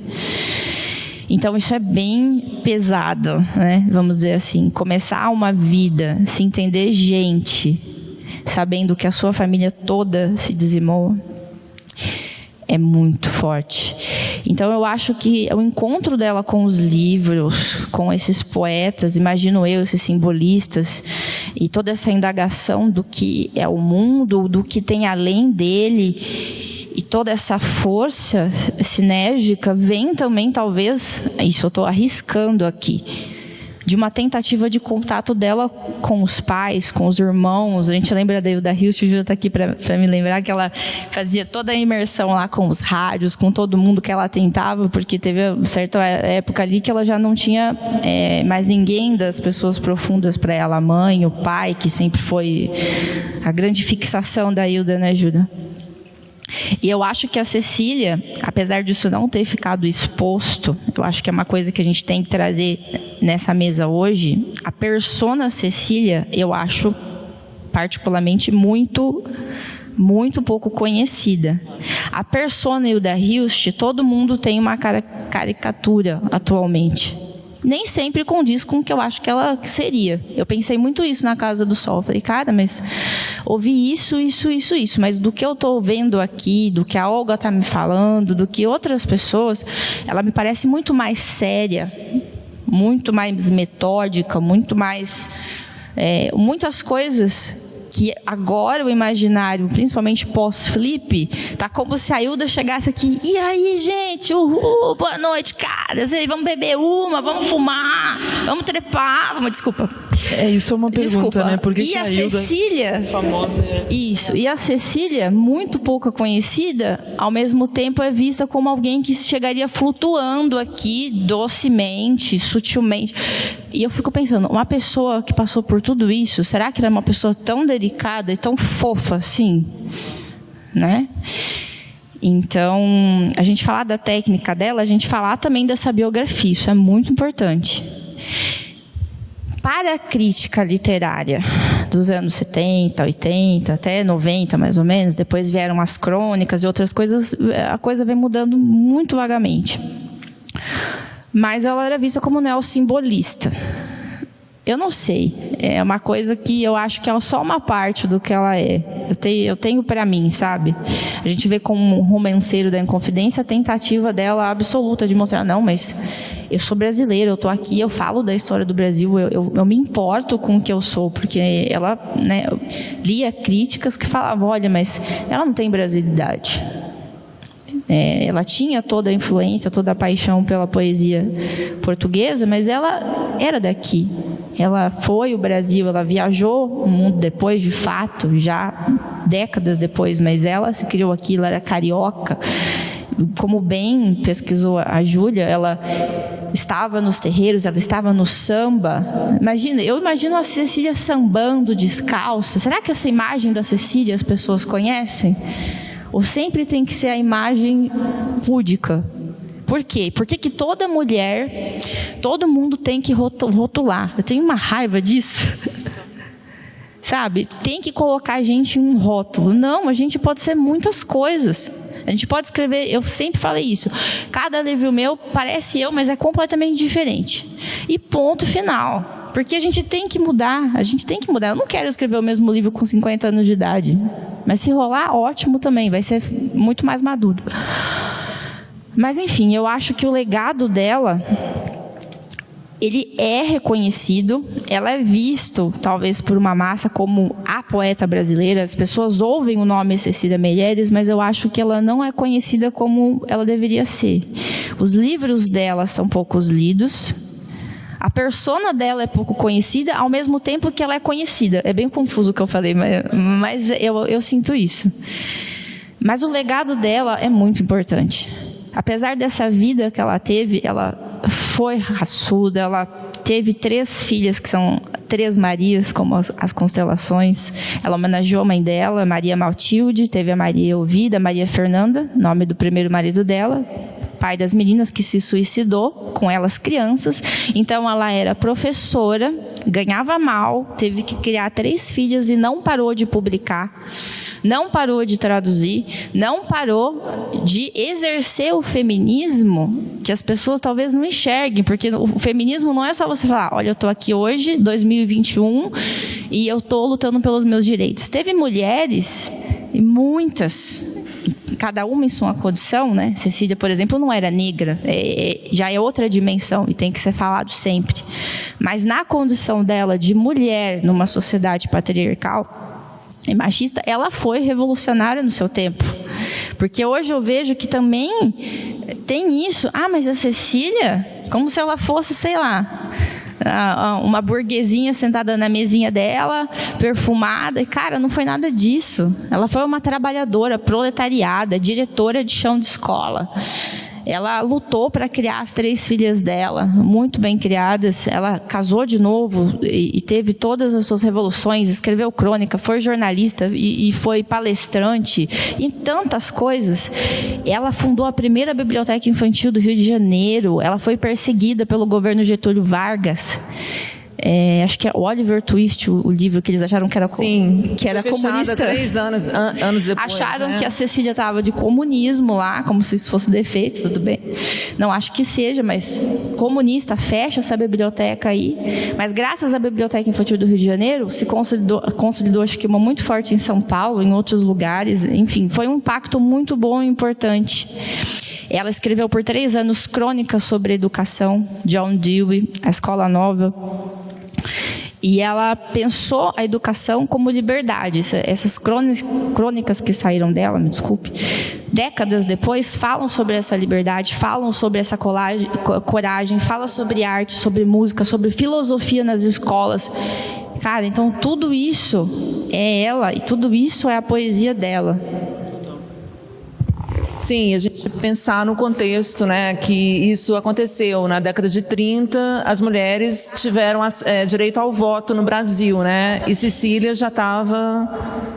Então, isso é bem pesado, né? Vamos dizer assim, começar uma vida, se entender gente, sabendo que a sua família toda se dizimou, é muito forte. Então, eu acho que o encontro dela com os livros, com esses poetas, imagino eu, esses simbolistas, e toda essa indagação do que é o mundo, do que tem além dele, e toda essa força sinérgica vem também, talvez, isso eu estou arriscando aqui, de uma tentativa de contato dela com os pais, com os irmãos. A gente lembra da Hilda Hilst, já está aqui para me lembrar que ela fazia toda a imersão lá com os rádios, com todo mundo que ela tentava, porque teve uma certa época ali que ela já não tinha mais ninguém das pessoas profundas para ela, a mãe, o pai, que sempre foi a grande fixação da Hilda, né, Júlia? E eu acho que a Cecília, apesar disso não ter ficado exposto, eu acho que é uma coisa que a gente tem que trazer nessa mesa hoje, a persona Cecília, eu acho particularmente muito pouco conhecida. A persona Hilda Hilst, todo mundo tem uma caricatura atualmente. Nem sempre condiz com o que eu acho que ela seria. Eu pensei muito isso na Casa do Sol. Falei, cara, mas ouvi isso. Mas do que eu estou vendo aqui, do que a Olga está me falando, do que outras pessoas, ela me parece muito mais séria, muito mais metódica, muito mais... muitas coisas que agora o imaginário, principalmente pós-flip, tá como se a Hilda chegasse aqui, e aí, gente, uhul, boa noite, caras, e aí, vamos beber uma, vamos fumar, vamos trepar, desculpa. Isso é uma pergunta, né? Por que a Hilda Cecília, famosa é essa? Isso, e a Cecília, muito pouco conhecida, ao mesmo tempo é vista como alguém que chegaria flutuando aqui, docemente, sutilmente. E eu fico pensando, uma pessoa que passou por tudo isso, será que ela é uma pessoa tão delicada e tão fofa assim? Né? Então, a gente falar da técnica dela, a gente falar também dessa biografia, isso é muito importante. Para a crítica literária dos anos 70, 80, até 90 mais ou menos, depois vieram as crônicas e outras coisas, a coisa vem mudando muito vagamente. Mas ela era vista como neossimbolista. Eu não sei. É uma coisa que eu acho que é só uma parte do que ela é. Eu tenho para mim, sabe? A gente vê como um romanceiro da Inconfidência a tentativa dela absoluta de mostrar, não, mas eu sou brasileira, eu estou aqui, eu falo da história do Brasil, eu me importo com o que eu sou, porque ela, né, lia críticas que falavam, olha, mas ela não tem brasilidade. Ela tinha toda a influência, toda a paixão pela poesia portuguesa, mas ela era daqui. Ela foi o Brasil, ela viajou o mundo depois, de fato, já décadas depois, mas ela se criou aqui, ela era carioca. Como bem pesquisou a Júlia, ela estava nos terreiros, ela estava no samba. Eu imagino a Cecília sambando descalça. Será que essa imagem da Cecília as pessoas conhecem? Ou sempre tem que ser a imagem púdica? Por quê? Porque que toda mulher, todo mundo tem que rotular. Eu tenho uma raiva disso. Sabe? Tem que colocar a gente em um rótulo. Não, a gente pode ser muitas coisas. A gente pode escrever, eu sempre falei isso. Cada livro meu parece eu, mas é completamente diferente. E ponto final. Porque a gente tem que mudar, Eu não quero escrever o mesmo livro com 50 anos de idade. Mas se rolar, ótimo também, vai ser muito mais maduro. Mas, enfim, eu acho que o legado dela, ele é reconhecido, ela é visto, talvez por uma massa, como a poeta brasileira. As pessoas ouvem o nome Cecília Meirelles, mas eu acho que ela não é conhecida como ela deveria ser. Os livros dela são poucos lidos, a persona dela é pouco conhecida, ao mesmo tempo que ela é conhecida. É bem confuso o que eu falei, mas eu sinto isso. Mas o legado dela é muito importante. Apesar dessa vida que ela teve, ela foi raçuda, ela teve 3 filhas, que são 3 Marias, como as constelações. Ela homenageou a mãe dela, Maria Matilde, teve a Maria Ouvida, Maria Fernanda, nome do primeiro marido dela, pai das meninas, que se suicidou, com elas crianças. Então ela era professora, ganhava mal, teve que criar 3 filhas e não parou de publicar, não parou de traduzir, não parou de exercer o feminismo, que as pessoas talvez não enxerguem, porque o feminismo não é só você falar, olha, eu estou aqui hoje, 2021, e eu estou lutando pelos meus direitos. Teve mulheres, e muitas, cada uma em sua condição, né? Cecília, por exemplo, não era negra, já é outra dimensão e tem que ser falado sempre. Mas na condição dela de mulher numa sociedade patriarcal e machista, ela foi revolucionária no seu tempo. Porque hoje eu vejo que também tem isso. Ah, mas a Cecília, como se ela fosse, sei lá, uma burguesinha sentada na mesinha dela, perfumada. E, cara, não foi nada disso. Ela foi uma trabalhadora, proletariada, diretora de chão de escola. Ela lutou para criar as 3 filhas dela, muito bem criadas. Ela casou de novo e teve todas as suas revoluções, escreveu crônica, foi jornalista e foi palestrante, e tantas coisas. Ela fundou a primeira biblioteca infantil do Rio de Janeiro. Ela foi perseguida pelo governo Getúlio Vargas. Acho que é Oliver Twist, o livro que eles acharam que era, que era comunista. 3 anos depois. Acharam, né, que a Cecília estava de comunismo lá, como se isso fosse defeito, tudo bem. Não acho que seja, mas comunista, fecha essa biblioteca aí. Mas graças à Biblioteca Infantil do Rio de Janeiro, se consolidou acho que uma muito forte em São Paulo, em outros lugares. Enfim, foi um impacto muito bom e importante. Ela escreveu por 3 anos crônicas sobre educação, John Dewey, a Escola Nova. E ela pensou a educação como liberdade. Essas crônicas que saíram dela, me desculpe, décadas depois, falam sobre essa liberdade, falam sobre essa coragem, falam sobre arte, sobre música, sobre filosofia nas escolas. Cara, então tudo isso é ela e tudo isso é a poesia dela. Sim, a gente pensar no contexto, né, que isso aconteceu na década de 30, as mulheres tiveram direito ao voto no Brasil, né, e Cecília já estava...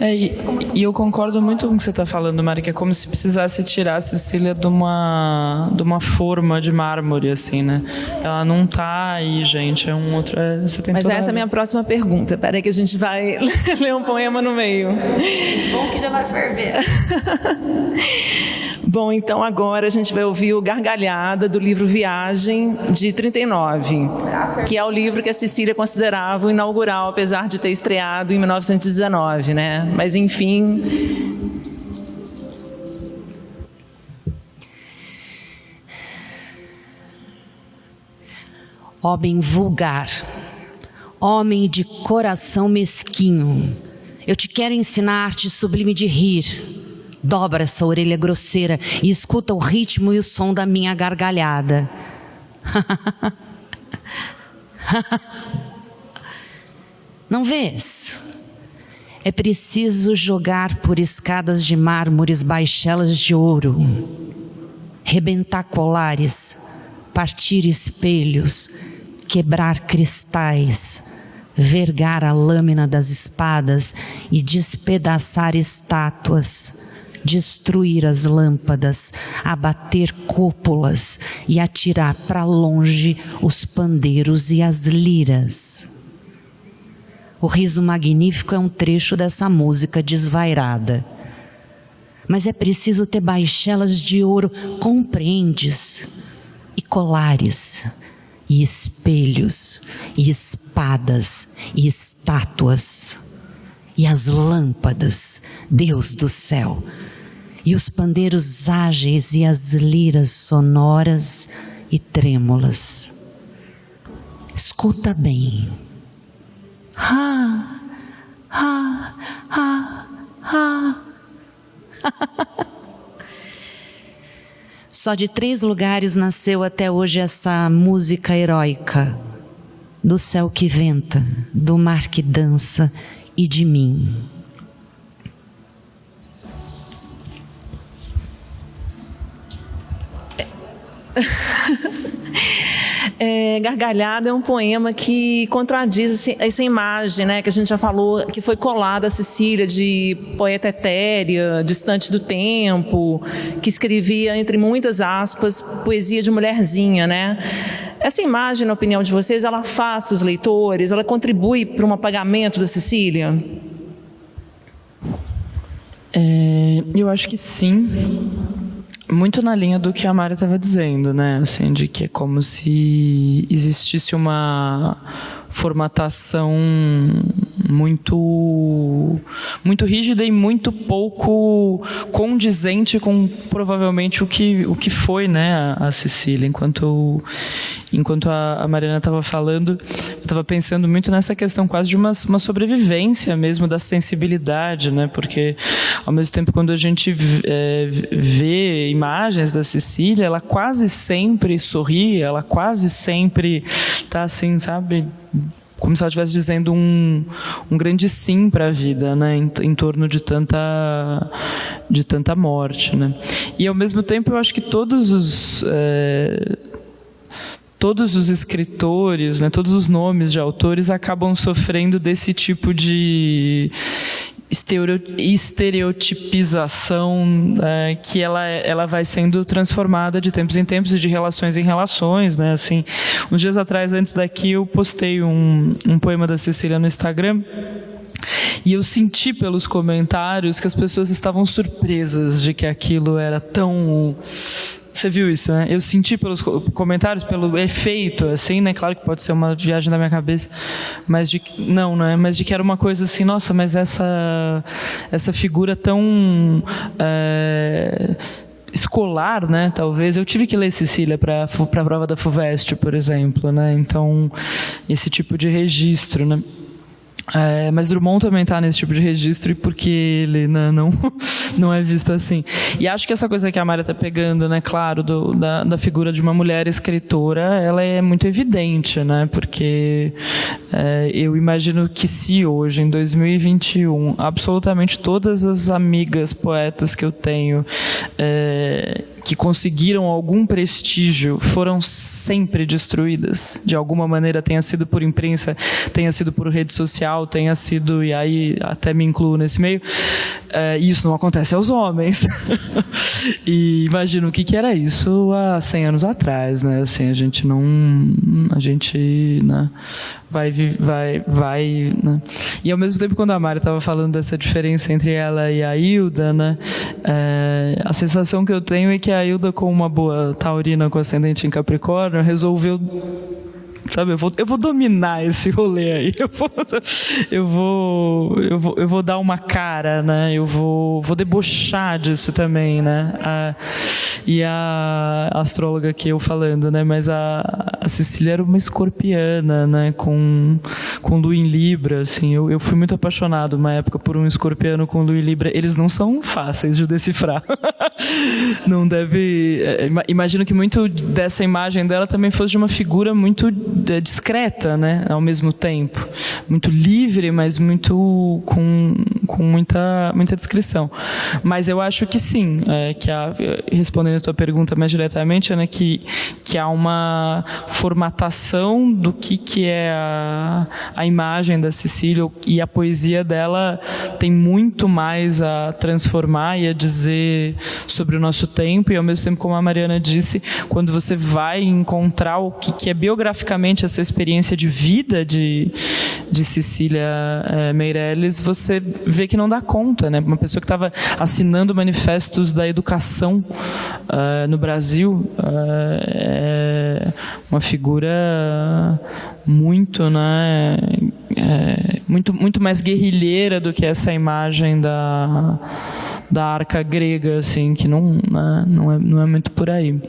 E eu concordo muito com o que você está falando, Mari, que é como se precisasse tirar a Cecília de uma forma de mármore, assim, né? Ela não está aí, gente, é um outro... Você tem Mas essa é a minha próxima pergunta. Peraí que a gente vai ler um poema no meio. Bom que já vai ferver. Bom, então agora a gente vai ouvir o Gargalhada do livro Viagem, de 39, que é o livro que a Cecília considerava o inaugural, apesar de ter estreado em 1919, né? Mas, enfim... Homem vulgar, homem de coração mesquinho, eu te quero ensinar a arte sublime de rir. Dobra essa orelha grosseira e escuta o ritmo e o som da minha gargalhada. Não vês? É preciso jogar por escadas de mármores baixelas de ouro, rebentar colares, partir espelhos, quebrar cristais, vergar a lâmina das espadas e despedaçar estátuas, destruir as lâmpadas, abater cúpulas e atirar para longe os pandeiros e as liras. O riso magnífico é um trecho dessa música desvairada. Mas é preciso ter baixelas de ouro, compreendes? E colares, e espelhos, e espadas, e estátuas, e as lâmpadas, Deus do céu, e os pandeiros ágeis e as liras sonoras e trêmulas. Escuta bem. Ha, ha, ha, ha. Só de 3 lugares nasceu até hoje essa música heróica: do céu que venta, do mar que dança e de mim. Gargalhada é um poema que contradiz essa imagem, né, que a gente já falou, que foi colada a Cecília de poeta etérea, distante do tempo, que escrevia, entre muitas aspas, poesia de mulherzinha, né? Essa imagem, na opinião de vocês, ela afasta os leitores, ela contribui para um apagamento da Cecília? Eu acho que sim. Muito na linha do que a Mari estava dizendo, né? Assim, de que é como se existisse uma formatação muito rígida e muito pouco condizente com provavelmente o que foi, né, a Cecília. Enquanto a Mariana estava falando, eu estava pensando muito nessa questão quase de uma sobrevivência mesmo da sensibilidade, né? Porque ao mesmo tempo, quando a gente vê imagens da Cecília, ela quase sempre sorri, ela quase sempre está assim, sabe, como se ela estivesse dizendo um grande sim para a vida, né, em torno de tanta morte, né? E ao mesmo tempo eu acho que todos os escritores, né, todos os nomes de autores acabam sofrendo desse tipo de estereotipização, que ela vai sendo transformada de tempos em tempos e de relações em relações, né? Assim, uns dias atrás, antes daqui, eu postei um poema da Cecília no Instagram. E eu senti pelos comentários que as pessoas estavam surpresas de que aquilo era tão... Você viu isso, né? Eu senti pelos comentários, pelo efeito, assim, né? Claro que pode ser uma viagem da minha cabeça, mas não é? Mas de que era uma coisa assim, nossa, mas essa figura tão escolar, né? Talvez eu tive que ler Cecília para a prova da FUVEST, por exemplo, né? Então esse tipo de registro, né? Mas Drummond também está nesse tipo de registro, porque ele, né, não é visto assim. E acho que essa coisa que a Mari está pegando, né, claro, da figura de uma mulher escritora, ela é muito evidente, né, porque eu imagino que se hoje, em 2021, absolutamente todas as amigas poetas que eu tenho que conseguiram algum prestígio foram sempre destruídas, de alguma maneira, tenha sido por imprensa, tenha sido por rede social, tenha sido, e aí até me incluo nesse meio, isso não acontece aos homens. E imagino o que era isso há 100 anos atrás, né? Assim, a gente, né, vai, né? E ao mesmo tempo, quando a Mari estava falando dessa diferença entre ela e a Hilda, né, a sensação que eu tenho é que a Hilda, com uma boa taurina com ascendente em Capricórnio, resolveu, sabe, eu vou dominar esse rolê aí, eu vou dar uma cara, né, eu vou debochar disso também, né, e a astróloga que eu falando, né, mas a Cecília era uma escorpiana, né, com lua em Libra, assim, eu fui muito apaixonado uma época por um escorpiano com lua em Libra. Eles não são fáceis de decifrar. Não deve, imagino que muito dessa imagem dela também fosse de uma figura muito discreta, né, ao mesmo tempo, muito livre, mas muito com muita descrição. Mas eu acho que sim, respondendo a tua pergunta mais diretamente, né, que há uma formatação do que é a imagem da Cecília, e a poesia dela tem muito mais a transformar e a dizer sobre o nosso tempo, e ao mesmo tempo, como a Mariana disse, quando você vai encontrar o que é biograficamente essa experiência de vida de Cecília Meirelles, você vê que não dá conta, né? Uma pessoa que estava assinando manifestos da educação no Brasil, uma figura muito, né, muito mais guerrilheira do que essa imagem da arca grega, assim, que não é muito por aí.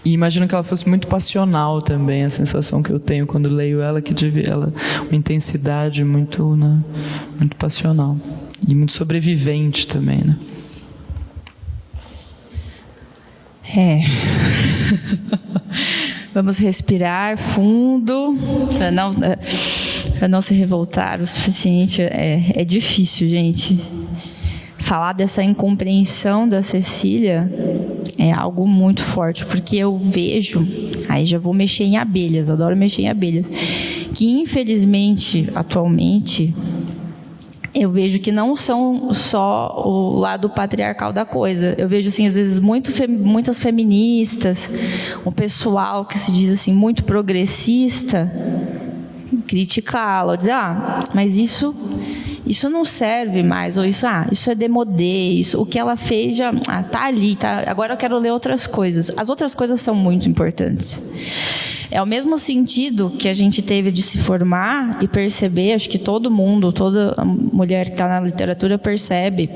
E imagino que ela fosse muito passional também, a sensação que eu tenho quando leio ela, que ela uma intensidade muito, né, muito passional e muito sobrevivente também, né? Vamos respirar fundo para não se revoltar o suficiente. É difícil, gente. Falar dessa incompreensão da Cecília é algo muito forte, porque eu vejo, aí já vou mexer em abelhas, adoro mexer em abelhas, que infelizmente, atualmente, eu vejo que não são só o lado patriarcal da coisa. Eu vejo, assim, às vezes, muitas feministas, um pessoal que se diz assim, muito progressista, criticá-la, dizer, mas isso não serve mais, ou isso é demodê, isso, o que ela fez já tá ali, tá, agora eu quero ler outras coisas. As outras coisas são muito importantes. É o mesmo sentido que a gente teve de se formar e perceber, acho que todo mundo, toda mulher que está na literatura percebe,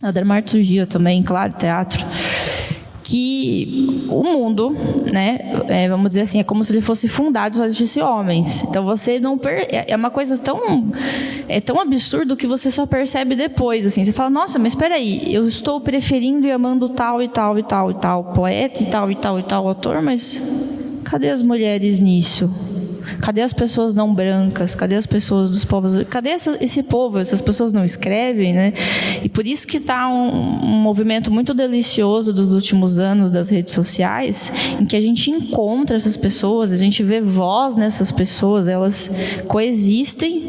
a dramaturgia também, claro, teatro, que o mundo, né, vamos dizer assim, é como se ele fosse fundado só de homens. Então você não é uma coisa tão absurdo que você só percebe depois, assim. Você fala, nossa, mas espera aí, eu estou preferindo e amando tal e tal e tal e tal poeta e tal e tal e tal autor, mas cadê as mulheres nisso? Cadê as pessoas não brancas? Cadê as pessoas dos povos? Cadê esse povo? Essas pessoas não escrevem, né? E por isso que está um movimento muito delicioso dos últimos anos das redes sociais, em que a gente encontra essas pessoas, a gente vê voz nessas pessoas, elas coexistem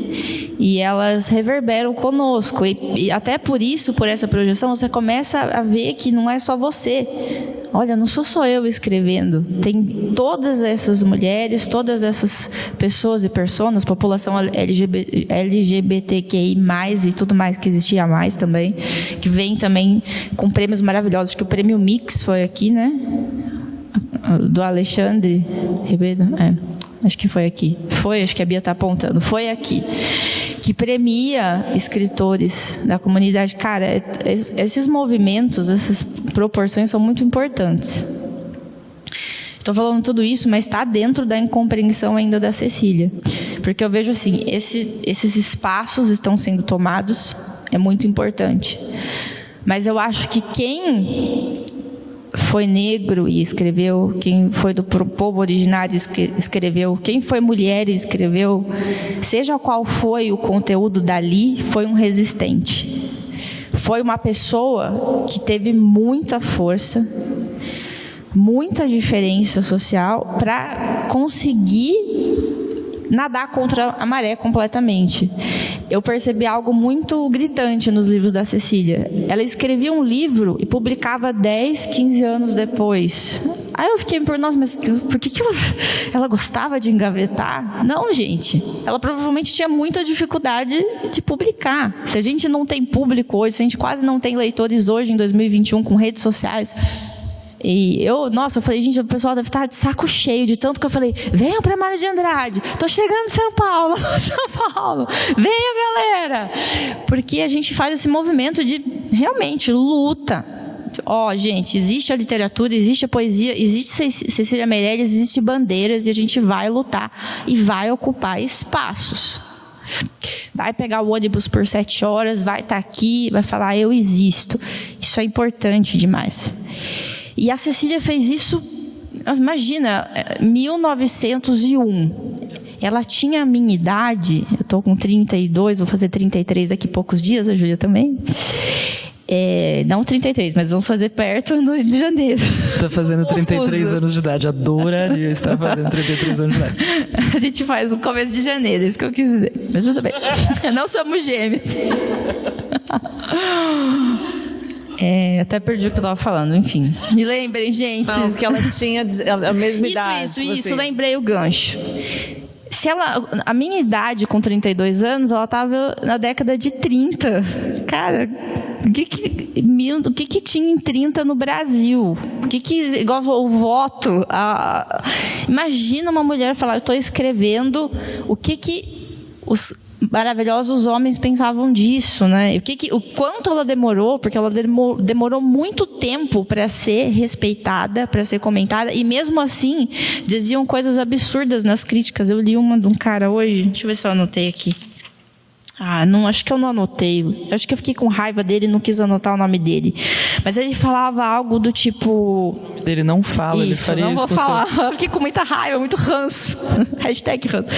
e elas reverberam conosco. E até por isso, por essa projeção, você começa a ver que não é só você. Olha, não sou só eu escrevendo. Tem todas essas mulheres, todas essas pessoas e personas, população LGBTQI+, e tudo mais que existia mais também, que vem também com prêmios maravilhosos. Acho que o prêmio Mix foi aqui, né? Do Alexandre Ribeiro. Acho que foi aqui. Acho que a Bia está apontando. Foi aqui. Que premia escritores da comunidade. Cara, esses movimentos, essas proporções são muito importantes. Estou falando tudo isso, mas está dentro da incompreensão ainda da Cecília. Porque eu vejo assim, esses espaços estão sendo tomados, é muito importante. Mas eu acho que quem foi negro e escreveu, quem foi do povo originário e escreveu, quem foi mulher e escreveu, seja qual foi o conteúdo dali, foi um resistente. foi uma pessoa que teve muita força, muita diferença social para conseguir nadar contra a maré completamente. Eu percebi algo muito gritante nos livros da Cecília. Ela escrevia um livro e publicava 10, 15 anos depois. Aí eu fiquei me perguntando, nossa, mas por que ela gostava de engavetar? Não, gente. Ela provavelmente tinha muita dificuldade de publicar. Se a gente não tem público hoje, se a gente quase não tem leitores hoje, em 2021, com redes sociais... E eu falei, gente, o pessoal deve estar de saco cheio de tanto que eu falei, venham para Mário de Andrade, tô chegando em São Paulo, venham, galera, porque a gente faz esse movimento de realmente luta. Gente, existe a literatura, existe a poesia, existe Cecília Meirelles, existe bandeiras, e a gente vai lutar e vai ocupar espaços. Vai pegar o ônibus por 7 horas, vai estar aqui, vai falar, eu existo. Isso é importante demais. E a Cecília fez isso, imagina, 1901. Ela tinha a minha idade, eu estou com 32, vou fazer 33 daqui a poucos dias, a Júlia também. Não 33, mas vamos fazer perto de janeiro. Está fazendo 33 anos de idade, adoraria estar fazendo 33 anos de idade. A gente faz no começo de janeiro, é isso que eu quis dizer. Mas tudo bem, não somos gêmeos. Até perdi o que eu estava falando, enfim. Me lembrem, gente. Não, porque ela tinha a mesma idade. Isso, lembrei o gancho. A minha idade com 32 anos, ela estava na década de 30. Cara, o que tinha em 30 no Brasil? Igual o voto. Imagina uma mulher falar, eu estou escrevendo o que os maravilhosos homens pensavam disso, né? O quanto ela demorou, porque ela demorou muito tempo para ser respeitada, para ser comentada, e mesmo assim diziam coisas absurdas nas críticas. Eu li uma de um cara hoje, deixa eu ver se eu anotei aqui. Não, acho que eu não anotei. Acho que eu fiquei com raiva dele e não quis anotar o nome dele. Mas ele falava algo do tipo... Ele não fala, ele faria isso. Não vou falar. Eu fiquei com muita raiva, muito ranço. Hashtag ranço.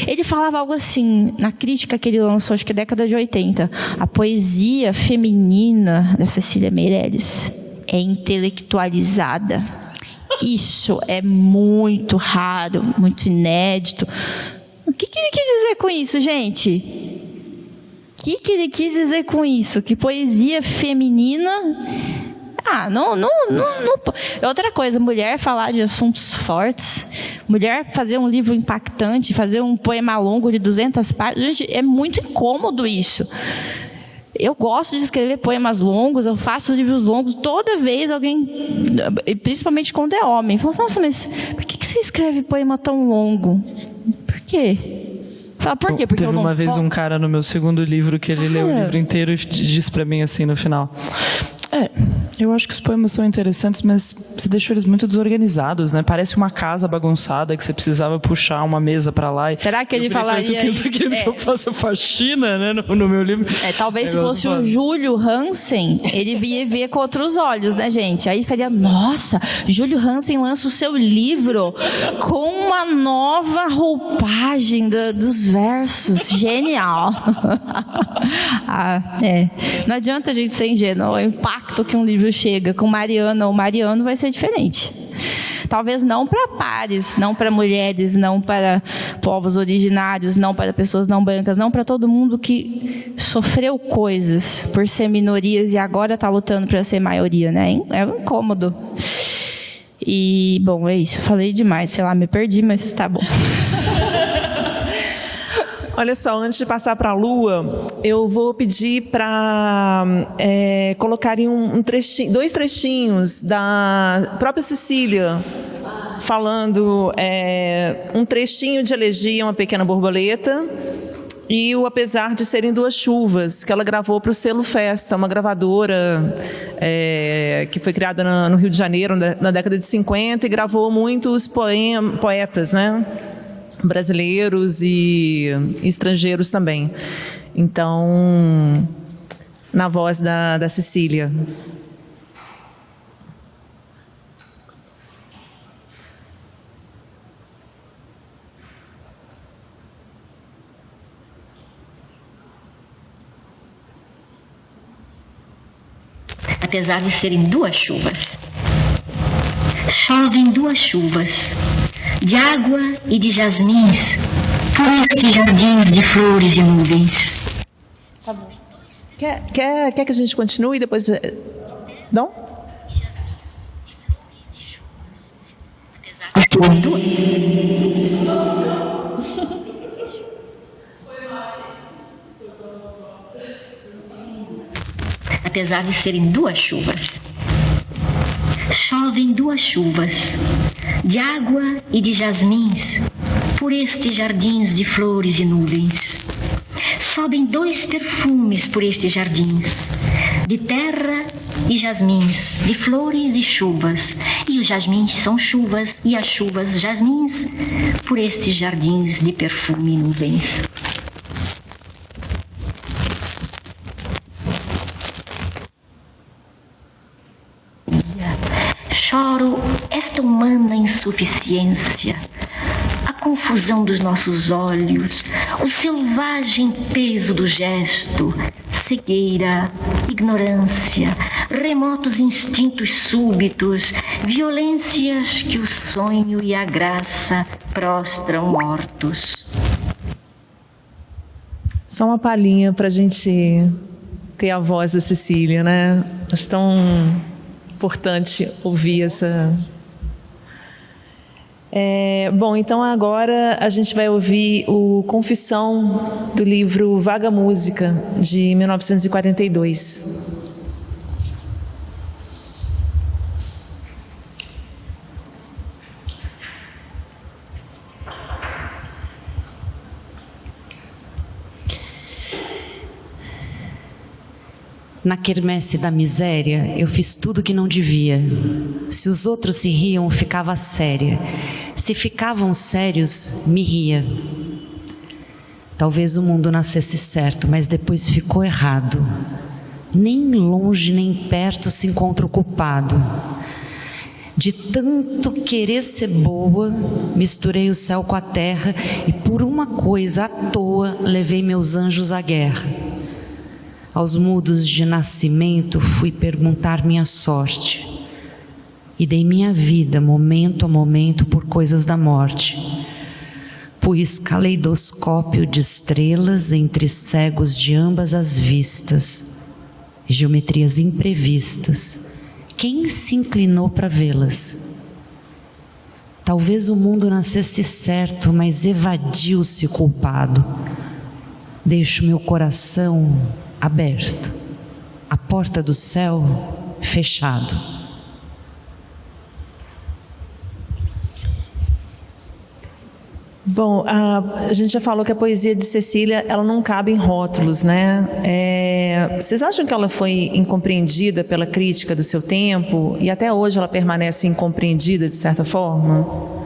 Ele falava algo assim, na crítica que ele lançou, acho que década de 80. A poesia feminina da Cecília Meirelles é intelectualizada. Isso é muito raro, muito inédito. O que ele quis dizer com isso, gente? O que ele quis dizer com isso? Que poesia feminina... não. Outra coisa, mulher falar de assuntos fortes, mulher fazer um livro impactante, fazer um poema longo de 200 páginas, gente, é muito incômodo isso. Eu gosto de escrever poemas longos, eu faço livros longos, toda vez alguém, principalmente quando é homem, fala assim, nossa, mas por que você escreve poema tão longo? Por quê? Por quê? Porque teve uma vez um cara no meu segundo livro que ele leu o livro inteiro e disse pra mim assim no final, eu acho que os poemas são interessantes, mas você deixou eles muito desorganizados, né? Parece uma casa bagunçada que você precisava puxar uma mesa pra lá. Será que ele falaria isso? Porque eu faço faxina, né, no meu livro. Talvez se fosse o Júlio Hansen, ele ia ver com outros olhos, né, gente? Aí faria, nossa, Júlio Hansen lança o seu livro com uma nova roupagem dos versos. Genial. Não adianta a gente ser ingênuo. O impacto que um livro chega com Mariana ou Mariano vai ser diferente. Talvez não para pares, não para mulheres, não para povos originários, não para pessoas não brancas, não para todo mundo que sofreu coisas por ser minorias e agora está lutando para ser maioria, né? É um incômodo. E, bom, é isso. Falei demais, sei lá, me perdi, mas tá bom. Olha só, antes de passar para a Lua, eu vou pedir para colocarem dois trechinhos da própria Cecília, falando um trechinho de Elegia, Uma Pequena Borboleta, e o Apesar de Serem Duas Chuvas, que ela gravou para o Selo Festa, uma gravadora que foi criada no Rio de Janeiro na década de 50 e gravou muitos poetas, né? Brasileiros e estrangeiros também. Então, na voz da Cecília. apesar de serem duas chuvas. Chovem duas chuvas, de água e de jasmins, por estes jardins de flores e nuvens. Tá bom. Quer que a gente continue e depois... Não? Apesar de serem duas chuvas. Chovem duas chuvas, de água e de jasmins, por estes jardins de flores e nuvens. Sobem dois perfumes por estes jardins, de terra e jasmins, de flores e chuvas. E os jasmins são chuvas e as chuvas jasmins, por estes jardins de perfume e nuvens. Choro esta humana insuficiência, a confusão dos nossos olhos, o selvagem peso do gesto, cegueira, ignorância, remotos instintos súbitos, violências que o sonho e a graça prostram mortos. Só uma palhinha para a gente ter a voz da Cecília, né? Acho tão importante ouvir essa... Bom, então agora a gente vai ouvir o Confissão do livro Vaga Música, de 1942. Na quermesse da miséria, eu fiz tudo que não devia. Se os outros se riam, eu ficava séria. Se ficavam sérios, me ria. Talvez o mundo nascesse certo, mas depois ficou errado. Nem longe nem perto se encontra o culpado. De tanto querer ser boa, misturei o céu com a terra e por uma coisa à toa levei meus anjos à guerra. Aos mudos de nascimento fui perguntar minha sorte e dei minha vida momento a momento por coisas da morte. Pus caleidoscópio de estrelas entre cegos de ambas as vistas, geometrias imprevistas. Quem se inclinou para vê-las? Talvez o mundo nascesse certo, mas evadiu-se culpado. Deixo meu coração aberto, a porta do céu fechado. Bom, a gente já falou que a poesia de Cecília, ela não cabe em rótulos, né? Vocês acham que ela foi incompreendida pela crítica do seu tempo e até hoje ela permanece incompreendida de certa forma?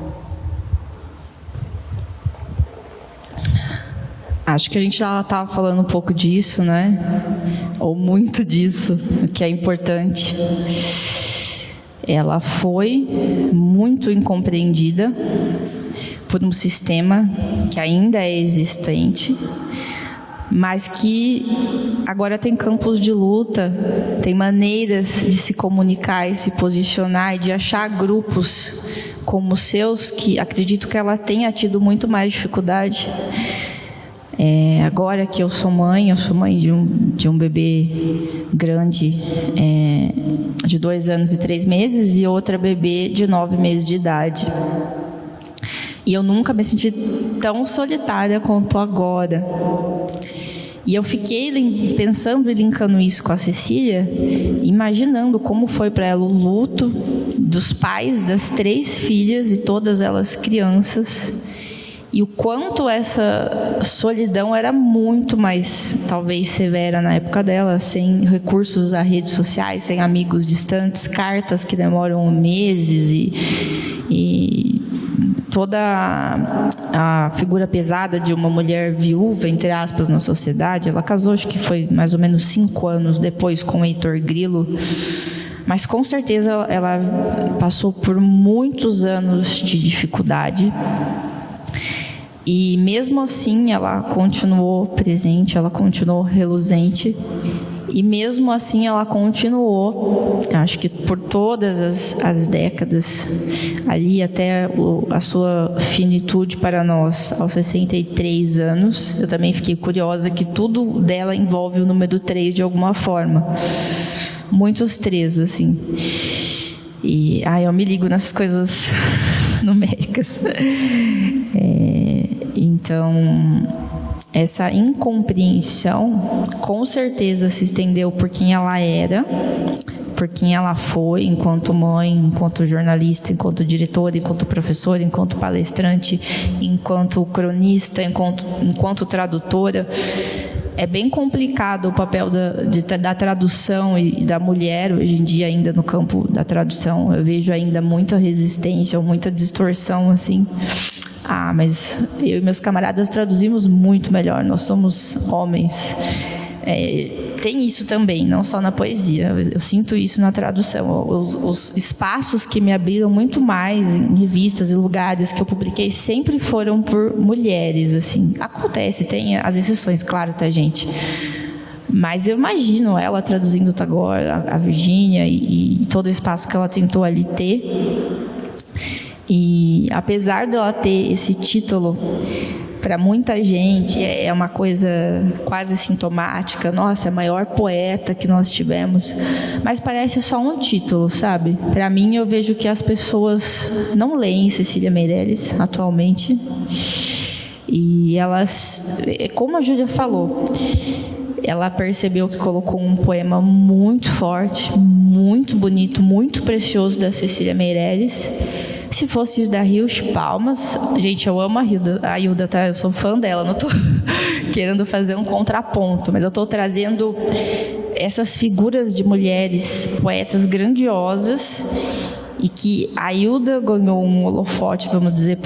Acho que a gente já estava falando um pouco disso, né? Ou muito disso, que é importante. Ela foi muito incompreendida por um sistema que ainda é existente, mas que agora tem campos de luta, tem maneiras de se comunicar e se posicionar e de achar grupos como os seus, que acredito que ela tenha tido muito mais dificuldade. Agora que eu sou mãe de um bebê grande de 2 anos e 3 meses e outra bebê de 9 meses de idade. E eu nunca me senti tão solitária quanto agora. E eu fiquei pensando e linkando isso com a Cecília, imaginando como foi para ela o luto dos pais das 3 filhas e todas elas crianças. E o quanto essa solidão era muito mais, talvez, severa na época dela, sem recursos a redes sociais, sem amigos distantes, cartas que demoram meses e toda a figura pesada de uma mulher viúva, entre aspas, na sociedade. Ela casou, acho que foi mais ou menos 5 anos depois com o Heitor Grilo. Mas, com certeza, ela passou por muitos anos de dificuldade. E mesmo assim ela continuou presente, ela continuou reluzente E mesmo assim ela continuou, acho que por todas as décadas, ali até a sua finitude para nós, aos 63 anos. Eu também fiquei curiosa que tudo dela envolve o número 3 de alguma forma. Muitos 3, assim. E eu me ligo nessas coisas numéricas. Então, essa incompreensão, com certeza, se estendeu por quem ela era, por quem ela foi, enquanto mãe, enquanto jornalista, enquanto diretora, enquanto professora, enquanto palestrante, enquanto cronista, enquanto tradutora. É bem complicado o papel da tradução e da mulher, hoje em dia, ainda no campo da tradução. Eu vejo ainda muita resistência, muita distorção, assim. Mas eu e meus camaradas traduzimos muito melhor, nós somos homens. Tem isso também, não só na poesia, eu sinto isso na tradução. Os espaços que me abriram muito mais em revistas e lugares que eu publiquei sempre foram por mulheres, assim. Acontece, tem as exceções, claro, tá, gente? Mas eu imagino ela traduzindo o Tagore, a Virgínia e todo o espaço que ela tentou ali ter. E apesar de ela ter esse título, para muita gente é uma coisa quase sintomática. Nossa, é a maior poeta que nós tivemos. Mas parece só um título, sabe? Para mim, eu vejo que as pessoas não leem Cecília Meirelles atualmente. E elas, como a Júlia falou, ela percebeu que colocou um poema muito forte, muito bonito, muito precioso da Cecília Meirelles. Se fosse Hilda Hilst, palmas. Gente, eu amo a Hilda, tá? Eu sou fã dela, não estou querendo fazer um contraponto, mas eu estou trazendo essas figuras de mulheres poetas grandiosas e que a Hilda ganhou um holofote, vamos dizer,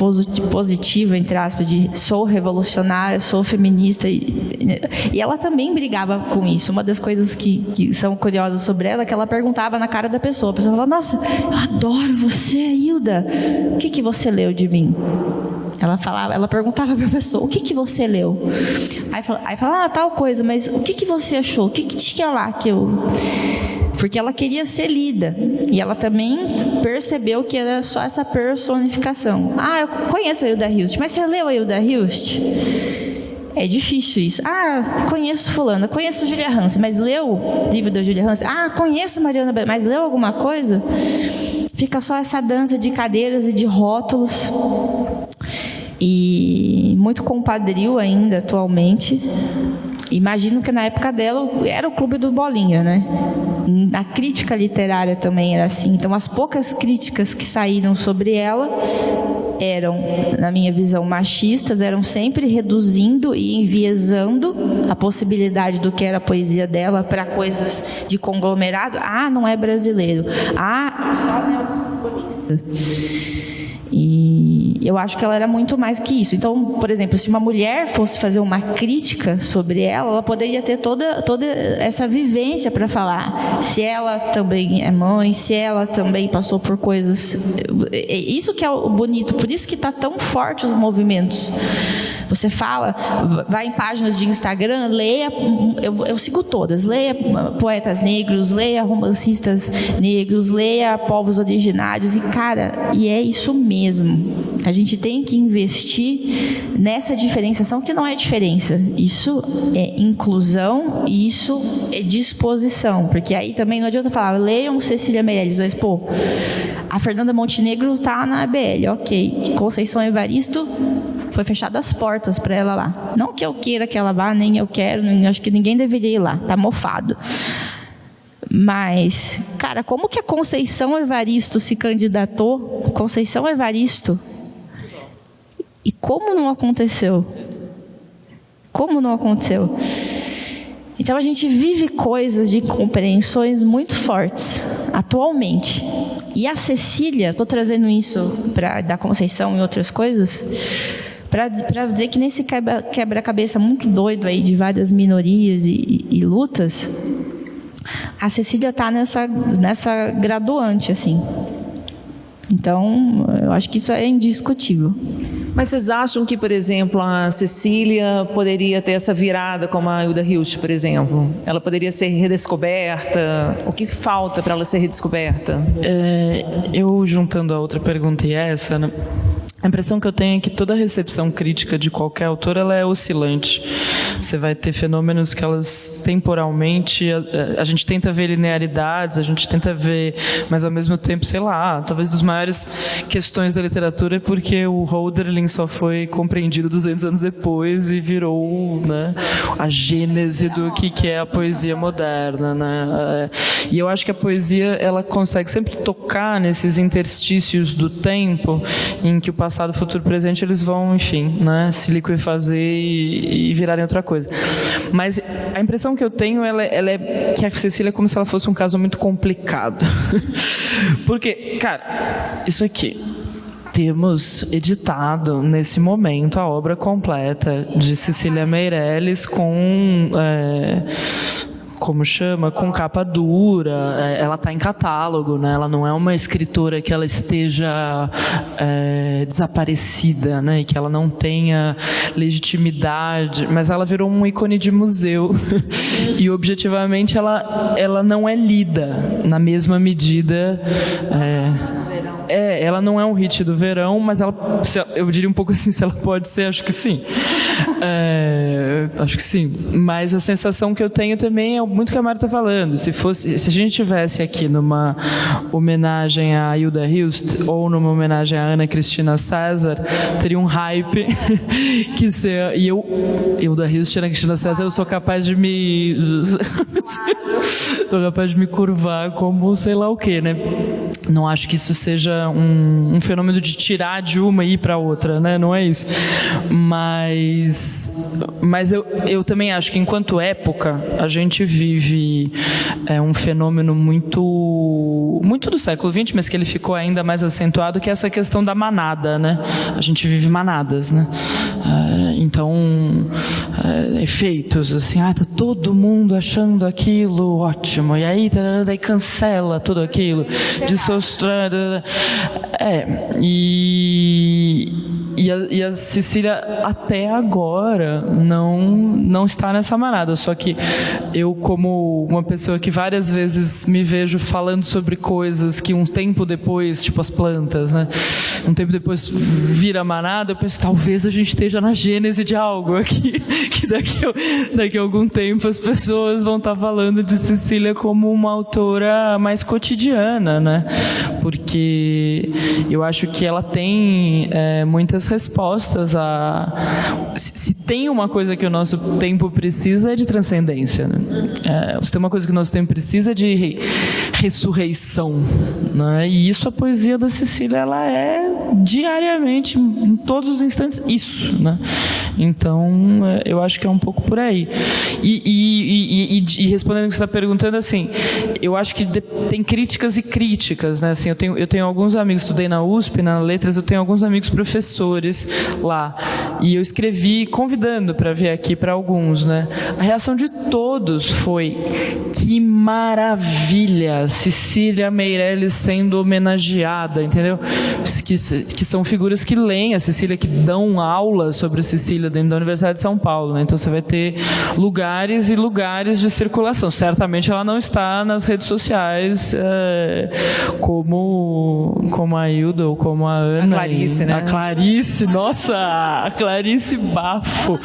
positivo, entre aspas, de sou revolucionária, sou feminista, e ela também brigava com isso. Uma das coisas que são curiosas sobre ela é que ela perguntava na cara da pessoa. A pessoa falava: nossa, eu adoro você, Hilda, o que você leu de mim? Ela perguntava para a pessoa: o que você leu? Aí falava: tal coisa, mas o que você achou? O que tinha lá que eu... Porque ela queria ser lida. E ela também percebeu que era só essa personificação. Eu conheço a Hilda Hilst. Mas você leu a Hilda Hilst? É difícil isso. Conheço fulana, conheço Julia Hansen. Mas leu o livro da Julia Hansen? Conheço Mariana Beth, mas leu alguma coisa? Fica só essa dança de cadeiras e de rótulos. E muito compadril ainda atualmente. Imagino que na época dela era o clube do Bolinha, né? A crítica literária também era assim. Então, as poucas críticas que saíram sobre ela eram, na minha visão, machistas, eram sempre reduzindo e enviesando a possibilidade do que era a poesia dela para coisas de conglomerado. Não é brasileiro. Só neosimbolista. E eu acho que ela era muito mais que isso. Então, por exemplo, se uma mulher fosse fazer uma crítica sobre ela poderia ter toda essa vivência para falar. Se ela também é mãe, se ela também passou por coisas... Isso que é o bonito, por isso que está tão forte os movimentos. Você fala, vai em páginas de Instagram, leia, eu sigo todas, leia poetas negros, leia romancistas negros, leia povos originários, e é isso mesmo. A gente tem que investir nessa diferenciação, que não é diferença, isso é inclusão, isso é disposição, porque aí também não adianta falar, leiam Cecília Meirelles, mas a Fernanda Montenegro está na ABL, ok, Conceição Evaristo, foi fechadas as portas para ela lá. Não que eu queira que ela vá, nem eu quero, nem acho que ninguém deveria ir lá, tá mofado. Mas, cara, como que a Conceição Evaristo se candidatou? Conceição Evaristo. E como não aconteceu? Como não aconteceu? Então a gente vive coisas de compreensões muito fortes, atualmente. E a Cecília, estou trazendo isso da Conceição e outras coisas, para dizer que nesse quebra-cabeça muito doido aí de várias minorias e lutas, a Cecília está nessa graduante, assim. Então, eu acho que isso é indiscutível. Mas vocês acham que, por exemplo, a Cecília poderia ter essa virada como a Hilda Hilst, por exemplo? Ela poderia ser redescoberta? O que falta para ela ser redescoberta? Eu, juntando a outra pergunta e essa, né? A impressão que eu tenho é que toda recepção crítica de qualquer autor, ela é oscilante. Você vai ter fenômenos que elas temporalmente, a gente tenta ver linearidades, a gente tenta ver, mas ao mesmo tempo, sei lá, talvez das maiores questões da literatura é porque o Hölderlin só foi compreendido 200 anos depois e virou, né, a gênese do que é a poesia moderna, né? E eu acho que a poesia, ela consegue sempre tocar nesses interstícios do tempo em que o passado, futuro, presente, eles vão, enfim, né, se liquefazer e virarem outra coisa. Mas a impressão que eu tenho, ela é que a Cecília é como se ela fosse um caso muito complicado. Porque, cara, isso aqui, temos editado nesse momento a obra completa de Cecília Meirelles com... como chama, com capa dura, ela está em catálogo, né? Ela não é uma escritora que ela esteja desaparecida, né? E que ela não tenha legitimidade, mas ela virou um ícone de museu e objetivamente ela não é lida na mesma medida. Ela não é um hit do verão, mas eu diria um pouco assim, se ela pode ser, acho que sim. Acho que sim. Mas a sensação que eu tenho também é muito o que a Mari está falando. Se a gente tivesse aqui numa homenagem a Hilda Hilst ou numa homenagem a Ana Cristina César, teria um hype que ser... E Hilda Hilst e Ana Cristina César, eu sou capaz de me... sou capaz de me curvar como sei lá o quê, né? Não acho que isso seja um fenômeno de tirar de uma e ir para outra, né? Não é isso. Mas eu também acho que, enquanto época, a gente vive um fenômeno muito do século XX, mas que ele ficou ainda mais acentuado, que é essa questão da manada, né? A gente vive manadas, né? Então, efeitos, assim, tá todo mundo achando aquilo ótimo, e aí daí cancela tudo aquilo, e a Cecília até agora não está nessa manada, só que eu, como uma pessoa que várias vezes me vejo falando sobre coisas que um tempo depois, tipo as plantas, né, um tempo depois vira manada, eu penso, talvez a gente esteja na gênese de algo aqui, que daqui a algum tempo as pessoas vão estar falando de Cecília como uma autora mais cotidiana, né, porque eu acho que ela tem muitas respostas se tem uma coisa que o nosso tempo precisa, é de transcendência, né? Se tem uma coisa que o nosso tempo precisa, é de ressurreição, né? E isso, a poesia da Cecília, ela é diariamente, em todos os instantes, isso, né? Então, eu acho que é um pouco por aí. E respondendo o que você está perguntando, assim, eu acho que tem críticas e críticas, né? Assim, eu tenho alguns amigos, estudei na USP, na Letras, eu tenho alguns amigos professores lá, e eu escrevi convidando para vir aqui para alguns, né? A reação de todos foi: que maravilha, Cecília Meirelles sendo homenageada, entendeu? Que são figuras que leem a Cecília, que dão aula sobre a Cecília dentro da Universidade de São Paulo, né? Então você vai ter lugares e lugares de circulação. Certamente ela não está nas redes sociais como a Hilda ou como a Ana. A Clarice, né? A Clarice, nossa, a Clarice bafo.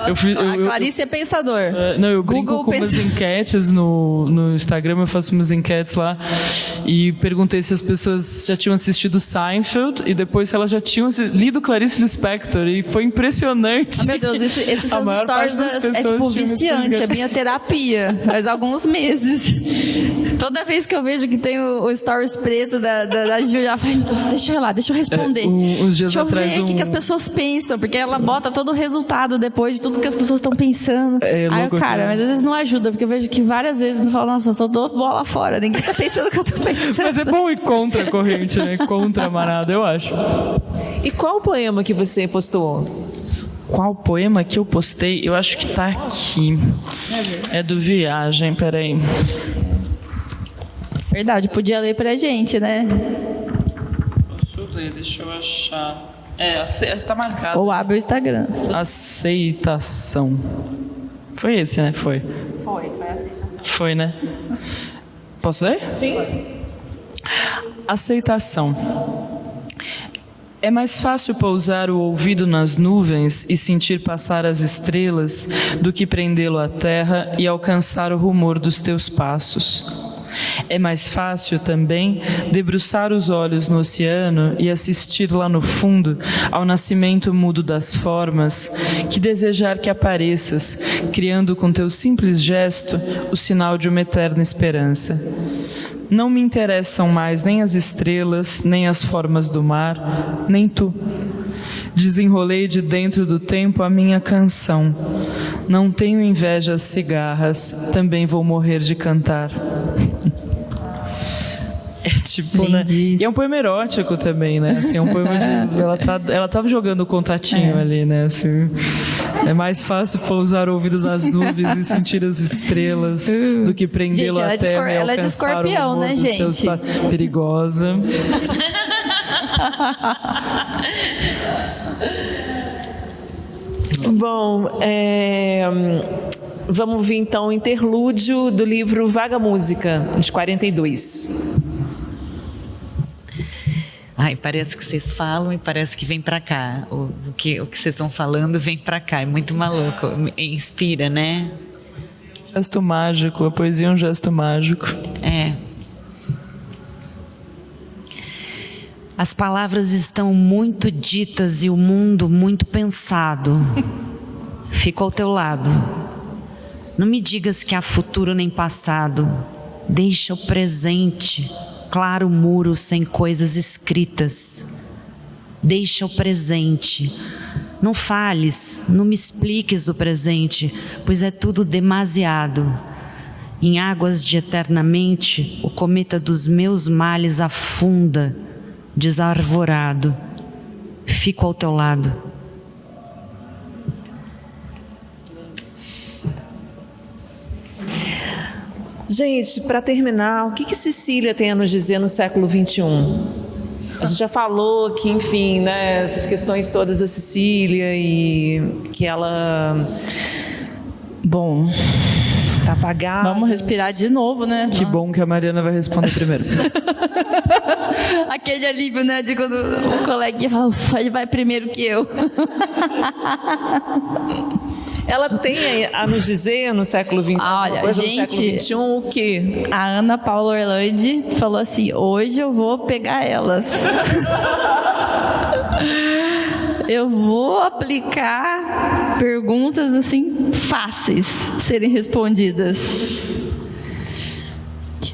A Clarice é pensador. Eu brinco com umas enquetes no Instagram, eu faço umas enquetes lá e perguntei se as pessoas já tinham assistido Seinfeld e depois se elas já tinham lido Clarice Lispector, e foi impressionante. Meu Deus, esses seus stories é tipo viciante, é minha terapia, faz alguns meses. Toda vez que eu vejo que tem o stories preto da Júlia, ai, meu Deus, deixa eu responder. Uns dias deixa eu atrás ver o que as pessoas pensam, porque ela bota todo o resultado depois de tudo que as pessoas estão pensando. Mas às vezes não ajuda, porque eu vejo que várias vezes eu falo, nossa, eu só dou bola fora, ninguém tá pensando o que eu tô pensando. Mas é bom ir contra a corrente, né? Contra a manada, eu acho. E qual o poema que você postou? Qual poema que eu postei? Eu acho que tá aqui. É do Viagem, peraí. Verdade, podia ler pra gente, né? Posso ler, deixa eu achar. Tá marcado. Ou abre o Instagram. Aceitação. Foi esse, né? Foi A aceitação. Foi, né? Posso ler? Sim. Aceitação. É mais fácil pousar o ouvido nas nuvens e sentir passar as estrelas do que prendê-lo à terra e alcançar o rumor dos teus passos. É mais fácil também debruçar os olhos no oceano e assistir lá no fundo ao nascimento mudo das formas que desejar que apareças, criando com teu simples gesto o sinal de uma eterna esperança. Não me interessam mais nem as estrelas, nem as formas do mar, nem tu. Desenrolei de dentro do tempo a minha canção. Não tenho inveja às cigarras, também vou morrer de cantar. É tipo, né? E é um poema erótico também, né? Assim, é um poema de... Ela tava jogando o contatinho ali, né? Assim, é mais fácil pousar o ouvido nas nuvens e sentir as estrelas do que prendê-lo à terra e ela é de alcançar escorpião, o né, humor dos teus gente? passos. Perigosa. Bom, vamos ouvir então o interlúdio do livro Vaga Música, de 42. Ai, parece que vocês falam e parece que vem para cá. O que vocês estão falando vem para cá. É muito maluco. Inspira, né? Gesto mágico, a poesia é um gesto mágico. É. As palavras estão muito ditas e o mundo muito pensado. Fico ao teu lado. Não me digas que há futuro nem passado. Deixa o presente, claro muro sem coisas escritas. Deixa o presente. Não fales, não me expliques o presente, pois é tudo demasiado. Em águas de eternamente, o cometa dos meus males afunda, desarvorado. Fico ao teu lado. Gente, para terminar, o que Cecília tem a nos dizer no século XXI? A gente já falou que, enfim, né, essas questões todas da Cecília e que ela... Bom, tá apagada. vamos respirar de novo, né? Que bom que a Mariana vai responder primeiro. Aquele alívio, né, de quando o coleguinha fala, ufa, ele vai primeiro que eu. Ela tem a nos dizer no século XXI, Olha, coisa gente, do século XXI, o quê? A Ana Paula Orlandi falou assim, hoje eu vou pegar elas. Eu vou aplicar perguntas assim fáceis de serem respondidas.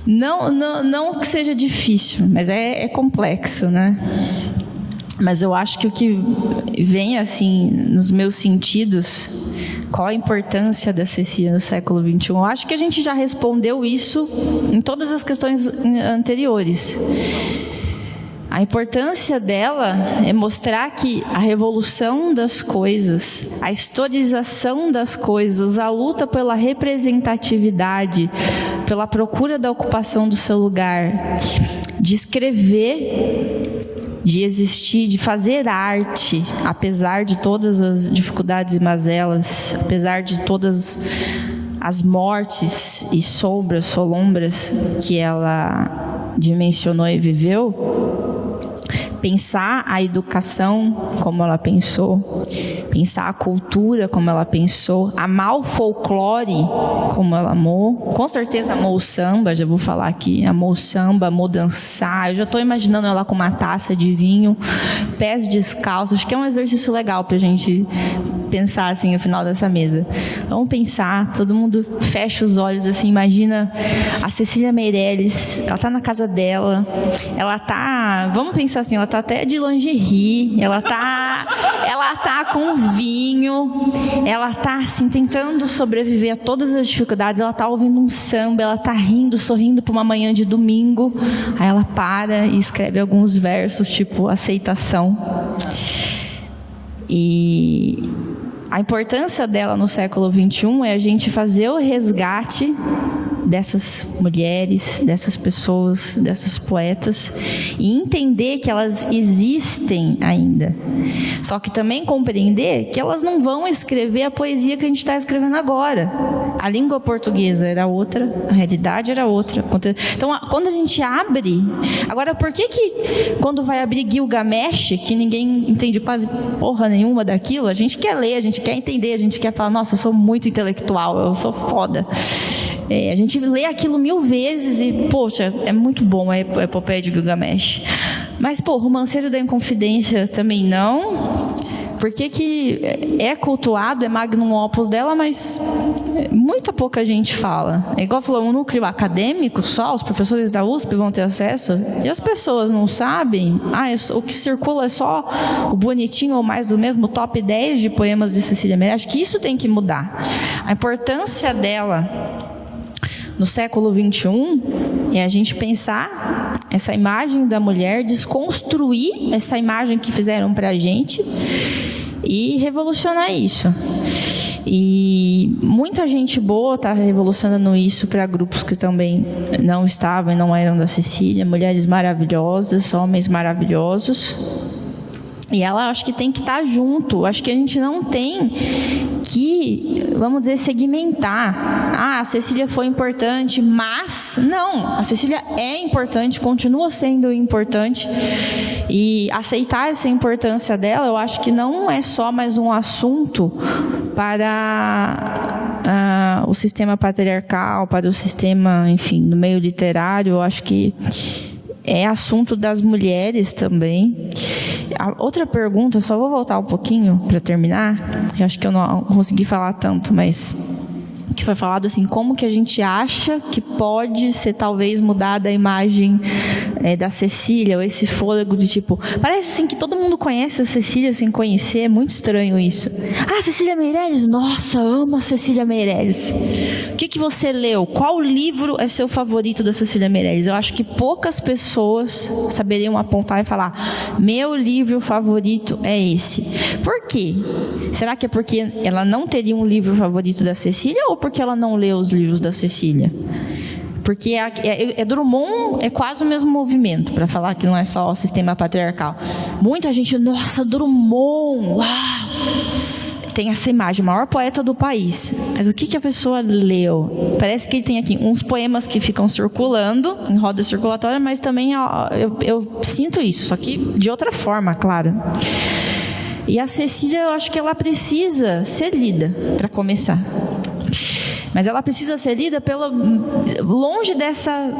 Não que seja difícil, mas é complexo, né? Mas eu acho que o que vem assim nos meus sentidos, qual a importância da Cecília no século XXI? Eu acho que a gente já respondeu isso em todas as questões anteriores. A importância dela é mostrar que a revolução das coisas, a historização das coisas, a luta pela representatividade, pela procura da ocupação do seu lugar, de escrever, de existir, de fazer arte, apesar de todas as dificuldades e mazelas, apesar de todas as mortes e sombras que ela dimensionou e viveu. Pensar a educação como ela pensou, pensar a cultura como ela pensou, amar o folclore como ela amou, com certeza amou o samba, já vou falar aqui, amou o samba, amou dançar, eu já estou imaginando ela com uma taça de vinho, pés descalços, que é um exercício legal para a gente pensar assim no final dessa mesa. Vamos pensar, todo mundo fecha os olhos assim, imagina a Cecília Meirelles, ela está na casa dela, ela está, vamos pensar assim, ela está até de lingerie, ela tá com vinho, ela está assim tentando sobreviver a todas as dificuldades, ela está ouvindo um samba, ela está rindo, sorrindo para uma manhã de domingo, aí ela para e escreve alguns versos tipo aceitação. E a importância dela no século XXI é a gente fazer o resgate dessas mulheres, dessas pessoas, dessas poetas e entender que elas existem ainda. Só que também compreender que elas não vão escrever a poesia que a gente está escrevendo agora. A língua portuguesa era outra, a realidade era outra. Então, quando a gente abre... Agora, por que quando vai abrir Gilgamesh, que ninguém entende quase porra nenhuma daquilo, a gente quer ler, a gente quer entender, a gente quer falar, nossa, eu sou muito intelectual, eu sou foda. A gente lê aquilo 1000 vezes e, poxa, é muito bom a epopeia de Gilgamesh. Mas, pô, o Romanceiro da Inconfidência também não... Por que é cultuado, é magnum opus dela, mas muita pouca gente fala. É igual falou, um núcleo acadêmico só, os professores da USP vão ter acesso, e as pessoas não sabem. O que circula é só o bonitinho ou mais do mesmo top 10 de poemas de Cecília Meirelles. Acho que isso tem que mudar. A importância dela no século XXI é a gente pensar essa imagem da mulher, desconstruir essa imagem que fizeram para a gente e revolucionar isso. E muita gente boa está revolucionando isso para grupos que também não estavam e não eram da Cecília, mulheres maravilhosas, homens maravilhosos. E ela, acho que tem que estar junto. Acho que a gente não tem que, vamos dizer, segmentar. A Cecília foi importante, mas... Não, a Cecília é importante, continua sendo importante. E aceitar essa importância dela, eu acho que não é só mais um assunto para o sistema patriarcal, para o sistema, enfim, no meio literário. Eu acho que é assunto das mulheres também. A outra pergunta, eu só vou voltar um pouquinho para terminar. Eu acho que eu não consegui falar tanto, mas que foi falado assim, como que a gente acha que pode ser talvez mudada a imagem da Cecília, ou esse fôlego de tipo, parece assim que todo mundo conhece a Cecília sem conhecer, é muito estranho isso. Cecília Meirelles, nossa, amo a Cecília Meirelles. O que você leu? Qual livro é seu favorito da Cecília Meirelles? Eu acho que poucas pessoas saberiam apontar e falar, meu livro favorito é esse. Por quê? Será que é porque ela não teria um livro favorito da Cecília ou porque ela não leu os livros da Cecília? Porque Drummond é quase o mesmo movimento, para falar que não é só o sistema patriarcal. Muita gente, nossa, Drummond, uau! Tem essa imagem, o maior poeta do país. Mas o que a pessoa leu? Parece que ele tem aqui uns poemas que ficam circulando, em roda circulatória, mas também eu sinto isso, só que de outra forma, claro. E a Cecília, eu acho que ela precisa ser lida, para começar. Mas ela precisa ser lida longe dessa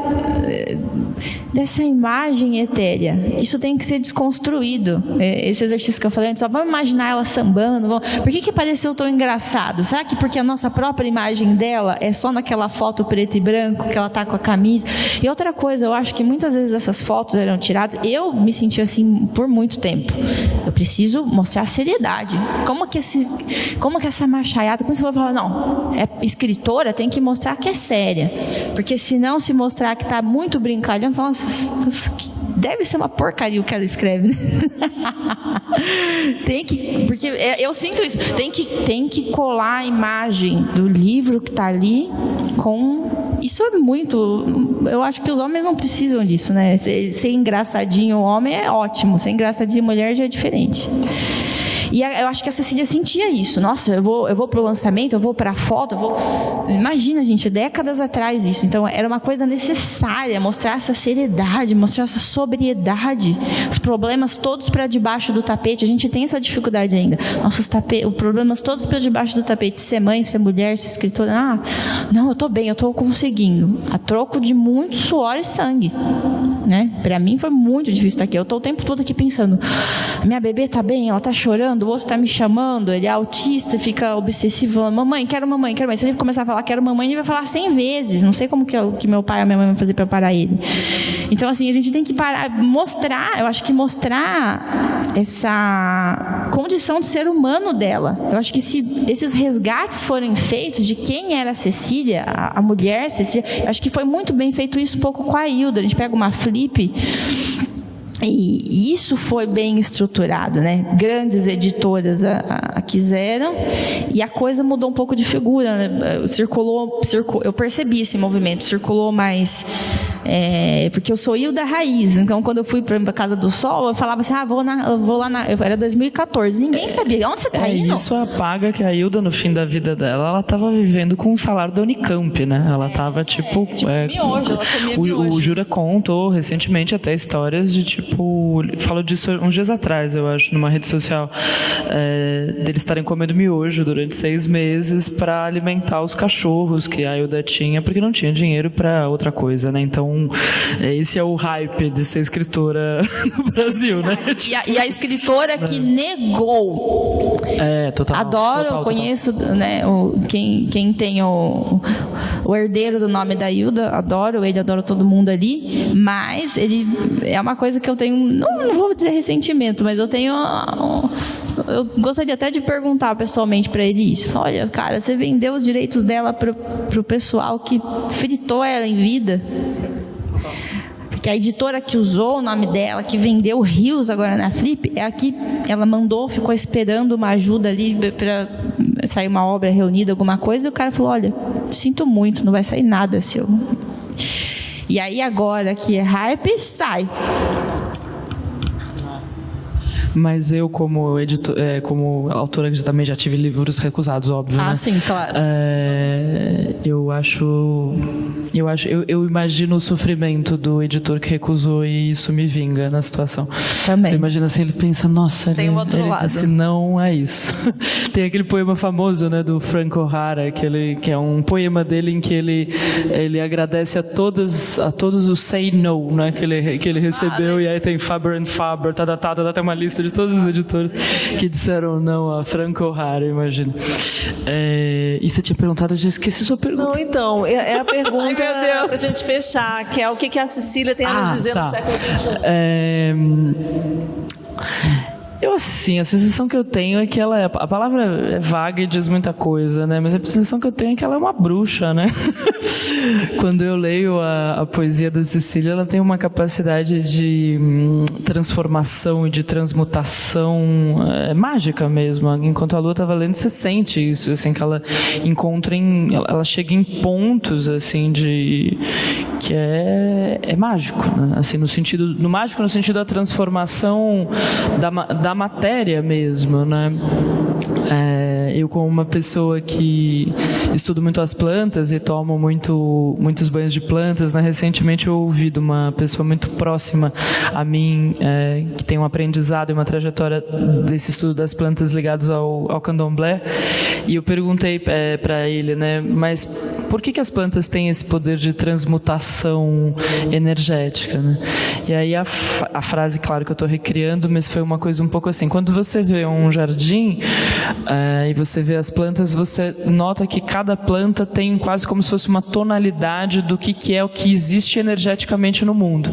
imagem etérea. Isso tem que ser desconstruído. Esse exercício que eu falei antes, só vamos imaginar ela sambando. Por que pareceu tão engraçado? Será que porque a nossa própria imagem dela é só naquela foto preto e branco, que ela está com a camisa? E outra coisa, eu acho que muitas vezes essas fotos eram tiradas, eu me senti assim por muito tempo. Eu preciso mostrar seriedade. Como que essa machaiada, como você vai falar, não, é escritora, tem que mostrar que é séria. Porque senão, se mostrar que está muito brincalhão, nossa, deve ser uma porcaria o que ela escreve, né? Porque eu sinto isso, tem que colar a imagem do livro que está ali com... Isso é muito... Eu acho que os homens não precisam disso, né? Ser engraçadinho homem é ótimo, ser engraçadinho mulher já é diferente. E eu acho que a Cecília sentia isso. Nossa, eu vou para o lançamento, eu vou para a foto, Imagina, gente, décadas atrás isso. Então, era uma coisa necessária, mostrar essa seriedade, mostrar essa sobriedade. Os problemas todos para debaixo do tapete. A gente tem essa dificuldade ainda. Os problemas todos para debaixo do tapete. Ser mãe, ser mulher, ser escritora. Não, eu estou bem, eu estou conseguindo. A troco de muito suor e sangue. Né? Para mim foi muito difícil estar aqui. Eu estou o tempo todo aqui pensando, minha bebê está bem, ela está chorando, o outro está me chamando, ele é autista, fica obsessivo, falando, mamãe, quero mamãe, quero mamãe. Se ele começar a falar quero mamãe, ele vai falar 100 vezes. Não sei como que meu pai ou minha mãe vão fazer para parar ele. Então, assim, a gente tem que parar, eu acho que mostrar essa condição de ser humano dela. Eu acho que se esses resgates forem feitos de quem era a Cecília, a mulher Cecília, eu acho que foi muito bem feito isso um pouco com a Hilda. A gente pega uma flip E isso foi bem estruturado, né? Grandes editoras a quiseram, e a coisa mudou um pouco de figura, né? Eu percebi esse movimento, circulou mais, porque eu sou Hilda Raiz, então quando eu fui para a Casa do Sol, eu falava assim, vou lá era 2014, ninguém sabia, onde você está indo? Isso apaga que a Hilda, no fim da vida dela, ela estava vivendo com o salário da Unicamp, né? Ela estava miojo, ela comia miojo. O Jura contou recentemente até histórias de falou disso uns dias atrás, eu acho, numa rede social, deles estarem comendo miojo durante 6 meses para alimentar os cachorros que a Hilda tinha, porque não tinha dinheiro para outra coisa, né? Então, esse é o hype de ser escritora no Brasil, né? E a escritora que negou. Total. Adoro, conheço, né, quem tem o herdeiro do nome da Hilda, adoro ele, adoro todo mundo ali, mas ele é uma coisa que eu tenho, não vou dizer ressentimento, mas eu tenho eu gostaria até de perguntar pessoalmente para ele isso. Olha, cara, você vendeu os direitos dela pro pessoal que fritou ela em vida. Porque a editora que usou o nome dela, que vendeu rios agora na Flip, é a que ela mandou, ficou esperando uma ajuda ali para sair uma obra reunida, alguma coisa, e o cara falou, olha, sinto muito, não vai sair nada seu. E aí agora que é hype, sai. Mas eu, como editor, como autora, que também já tive livros recusados, óbvio, né? Sim, claro. Eu imagino o sofrimento do editor que recusou e isso me vinga na situação. Também. Você imagina assim, ele pensa, nossa, tem um outro ele lado. disse não é isso. Tem aquele poema famoso, né, do Frank O'Hara, que é um poema dele em que ele agradece a todos os say no, né, que ele recebeu, e aí tem Faber & Faber, tem uma lista de todos os editores que disseram não a Frank O'Hara, imagina. E você tinha perguntado, eu já esqueci sua pergunta. Não, então, é a pergunta Ai, meu Deus. pra gente fechar, que é o que a Cecília tem a nos dizer no século XXI. Eu, assim, a sensação que eu tenho é que ela a palavra é vaga e diz muita coisa, né? Mas a sensação que eu tenho é que ela é uma bruxa, né? Quando eu leio a poesia da Cecília, ela tem uma capacidade de transformação e de transmutação mágica mesmo. Enquanto a Lua estava lendo, você sente isso, assim, que ela ela chega em pontos, assim, que é mágico, né? Assim, no mágico no sentido da transformação da matéria mesmo, né? Eu, como uma pessoa que estudo muito as plantas e tomo muitos banhos de plantas, né? Recentemente eu ouvi de uma pessoa muito próxima a mim, que tem um aprendizado e uma trajetória desse estudo das plantas ligados ao candomblé, e eu perguntei para ele, né? Mas por que as plantas têm esse poder de transmutação energética, né? E aí a frase, claro que eu estou recriando, mas foi uma coisa um pouco assim, quando você vê um jardim e você vê as plantas, você nota que cada planta tem quase como se fosse uma tonalidade do que é o que existe energeticamente no mundo.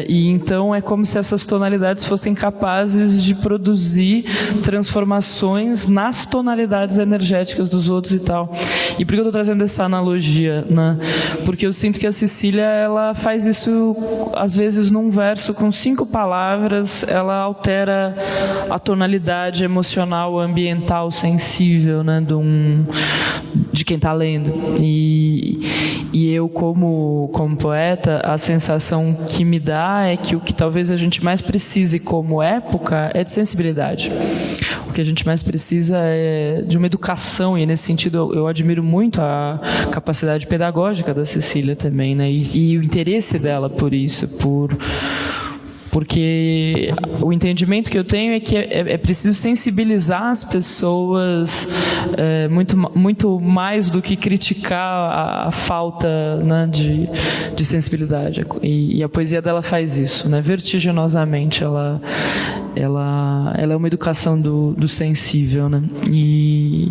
E então é como se essas tonalidades fossem capazes de produzir transformações nas tonalidades energéticas dos outros e tal. E por que eu estou trazendo essa analogia, né? Porque eu sinto que a Cecília, ela faz isso às vezes num verso com 5 palavras, ela altera a tonalidade emocional, ambiental, sensível, né, de quem está lendo. E eu, como poeta, a sensação que me dá é que o que talvez a gente mais precise como época é de sensibilidade. O que a gente mais precisa é de uma educação, e nesse sentido eu admiro muito a capacidade pedagógica da Cecília também, né, e o interesse dela por isso, porque o entendimento que eu tenho é que é preciso sensibilizar as pessoas muito mais do que criticar a falta, né, de sensibilidade. E a poesia dela faz isso, né, vertiginosamente. Ela é uma educação do sensível, né? E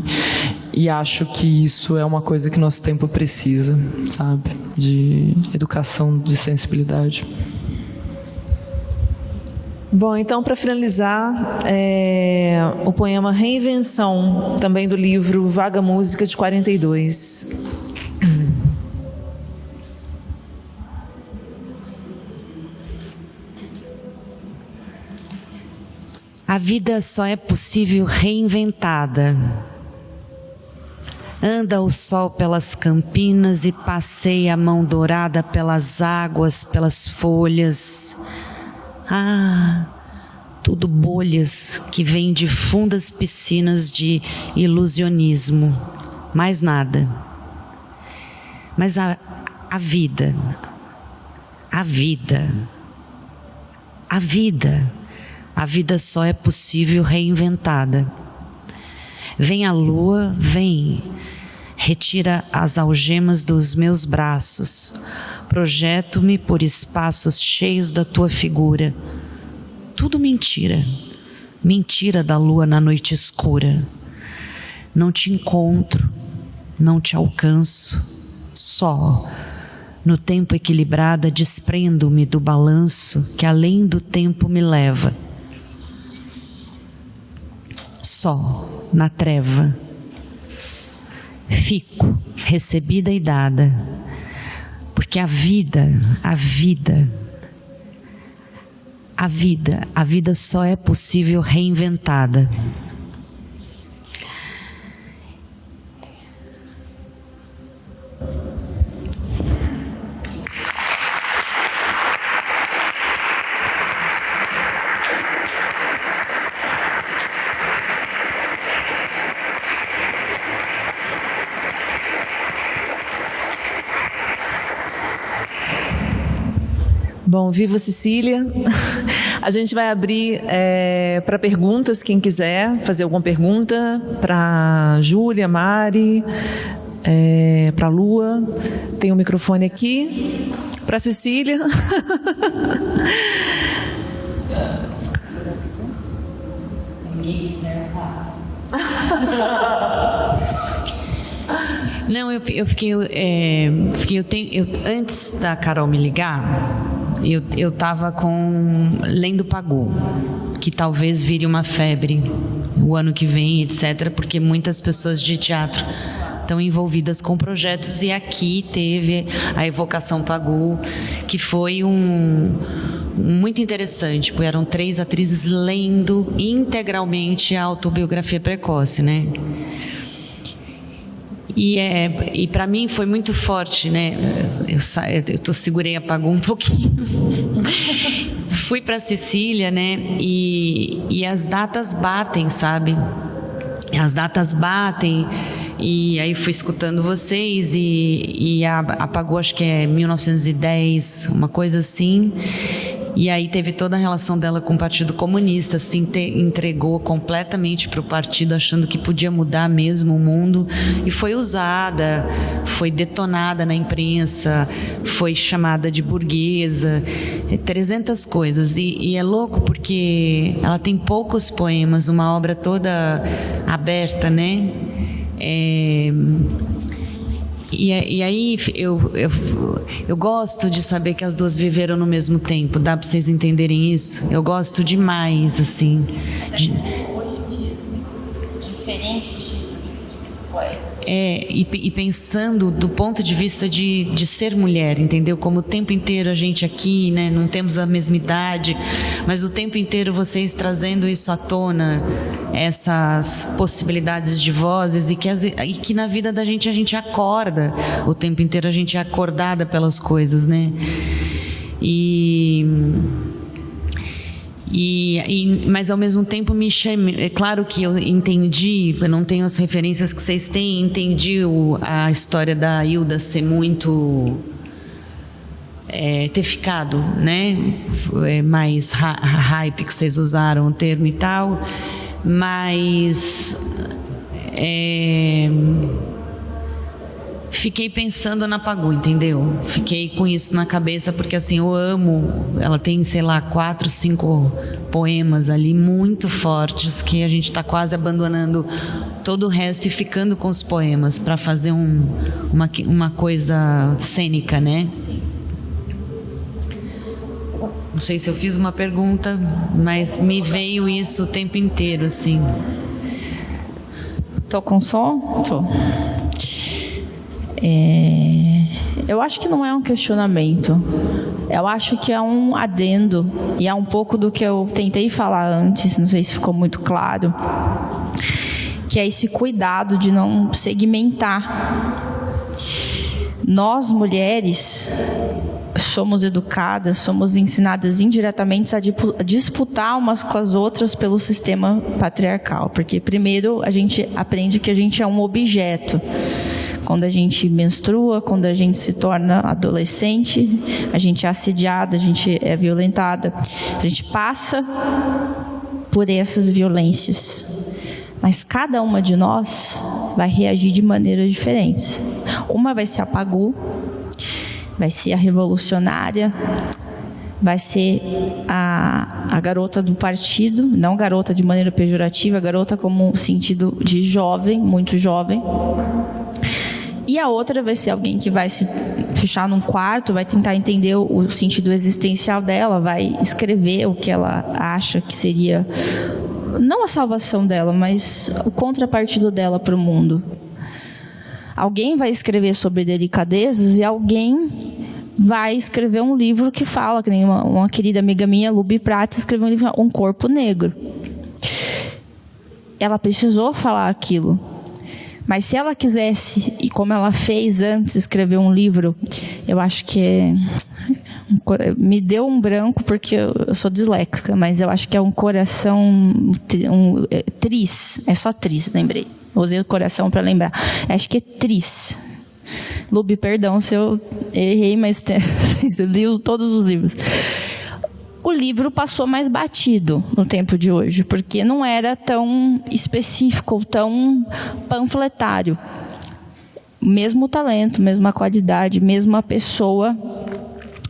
acho que isso é uma coisa que nosso tempo precisa, sabe? De educação de sensibilidade. Bom, então, para finalizar, o poema Reinvenção, também do livro Vaga Música, de 42. A vida só é possível reinventada. Anda o sol pelas campinas e passeia a mão dourada pelas águas, pelas folhas. Ah, tudo bolhas que vêm de fundas piscinas de ilusionismo. Mais nada. Mas a vida, a vida só é possível reinventada. Vem a lua, vem, retira as algemas dos meus braços, projeto-me por espaços cheios da tua figura. Tudo mentira, mentira da lua na noite escura. Não te encontro, não te alcanço, só no tempo equilibrada desprendo-me do balanço que além do tempo me leva. Só na treva fico, recebida e dada, porque a vida só é possível reinventada. Bom, viva Cecília. A gente vai abrir para perguntas, quem quiser fazer alguma pergunta, para Júlia, Mari, para Lua. Tem um microfone aqui. Para Cecília. Não, eu fiquei antes da Carol me ligar, eu estava lendo Pagou, que talvez vire uma febre o ano que vem, etc., porque muitas pessoas de teatro estão envolvidas com projetos, e aqui teve a Evocação Pagou, que foi muito interessante, porque eram 3 atrizes lendo integralmente a autobiografia precoce, né? E para mim foi muito forte, né? Eu segurei a Pagou um pouquinho. Fui para Sicília, né? E as datas batem, sabe? As datas batem. E aí fui escutando vocês e a Pagou, acho que é 1910, uma coisa assim. E aí teve toda a relação dela com o Partido Comunista, se entregou completamente para o partido, achando que podia mudar mesmo o mundo, e foi usada, foi detonada na imprensa, foi chamada de burguesa, 300 coisas. E é louco porque ela tem poucos poemas, uma obra toda aberta, né? E aí eu gosto de saber que as duas viveram no mesmo tempo. Dá para vocês entenderem isso? Eu gosto demais, assim. Hoje em dia existem diferentes tipos de poetas. E pensando do ponto de vista de ser mulher, entendeu? Como o tempo inteiro a gente aqui, né, não temos a mesma idade, mas o tempo inteiro vocês trazendo isso à tona, essas possibilidades de vozes, e que na vida da gente a gente acorda, o tempo inteiro a gente é acordada pelas coisas, né? Mas ao mesmo tempo é claro que eu entendi, eu não tenho as referências que vocês têm, entendi a história da Hilda ser muito ter ficado, né, mais hype, que vocês usaram o termo e tal, mas fiquei pensando na Pagou, entendeu? Fiquei com isso na cabeça, porque assim, eu amo, ela tem, sei lá, 4, 5 poemas ali muito fortes, que a gente está quase abandonando todo o resto e ficando com os poemas para fazer uma coisa cênica, né? Não sei se eu fiz uma pergunta, mas me veio isso o tempo inteiro, assim. Tô com som? Tô. Eu acho que não é um questionamento. Eu acho que é um adendo, e é um pouco do que eu tentei falar antes, não sei se ficou muito claro, que é esse cuidado de não segmentar. Nós, mulheres, somos educadas, somos ensinadas indiretamente a disputar umas com as outras pelo sistema patriarcal, porque primeiro a gente aprende que a gente é um objeto. Quando a gente menstrua, quando a gente se torna adolescente, a gente é assediada, a gente é violentada, a gente passa por essas violências. Mas cada uma de nós vai reagir de maneiras diferentes. Uma vai ser a Pagu, vai ser a revolucionária, vai ser a garota do partido, não garota de maneira pejorativa, garota como sentido de jovem, muito jovem. E a outra vai ser alguém que vai se fechar num quarto, vai tentar entender o sentido existencial dela, vai escrever o que ela acha que seria, não a salvação dela, mas o contrapartido dela para o mundo. Alguém vai escrever sobre delicadezas e alguém vai escrever um livro que fala, que nem uma querida amiga minha, Luby Prats, escreveu um livro, Um Corpo Negro. Ela precisou falar aquilo. Mas se ela quisesse, e como ela fez antes, escrever um livro, eu acho que me deu um branco porque eu sou disléxica, mas eu acho que é um coração tris, é só tris, lembrei. Usei o coração para lembrar. Acho que é tris. Luby, perdão se eu errei, mas eu li todos os livros. O livro passou mais batido no tempo de hoje, porque não era tão específico, tão panfletário. Mesmo talento, mesma qualidade, mesma pessoa,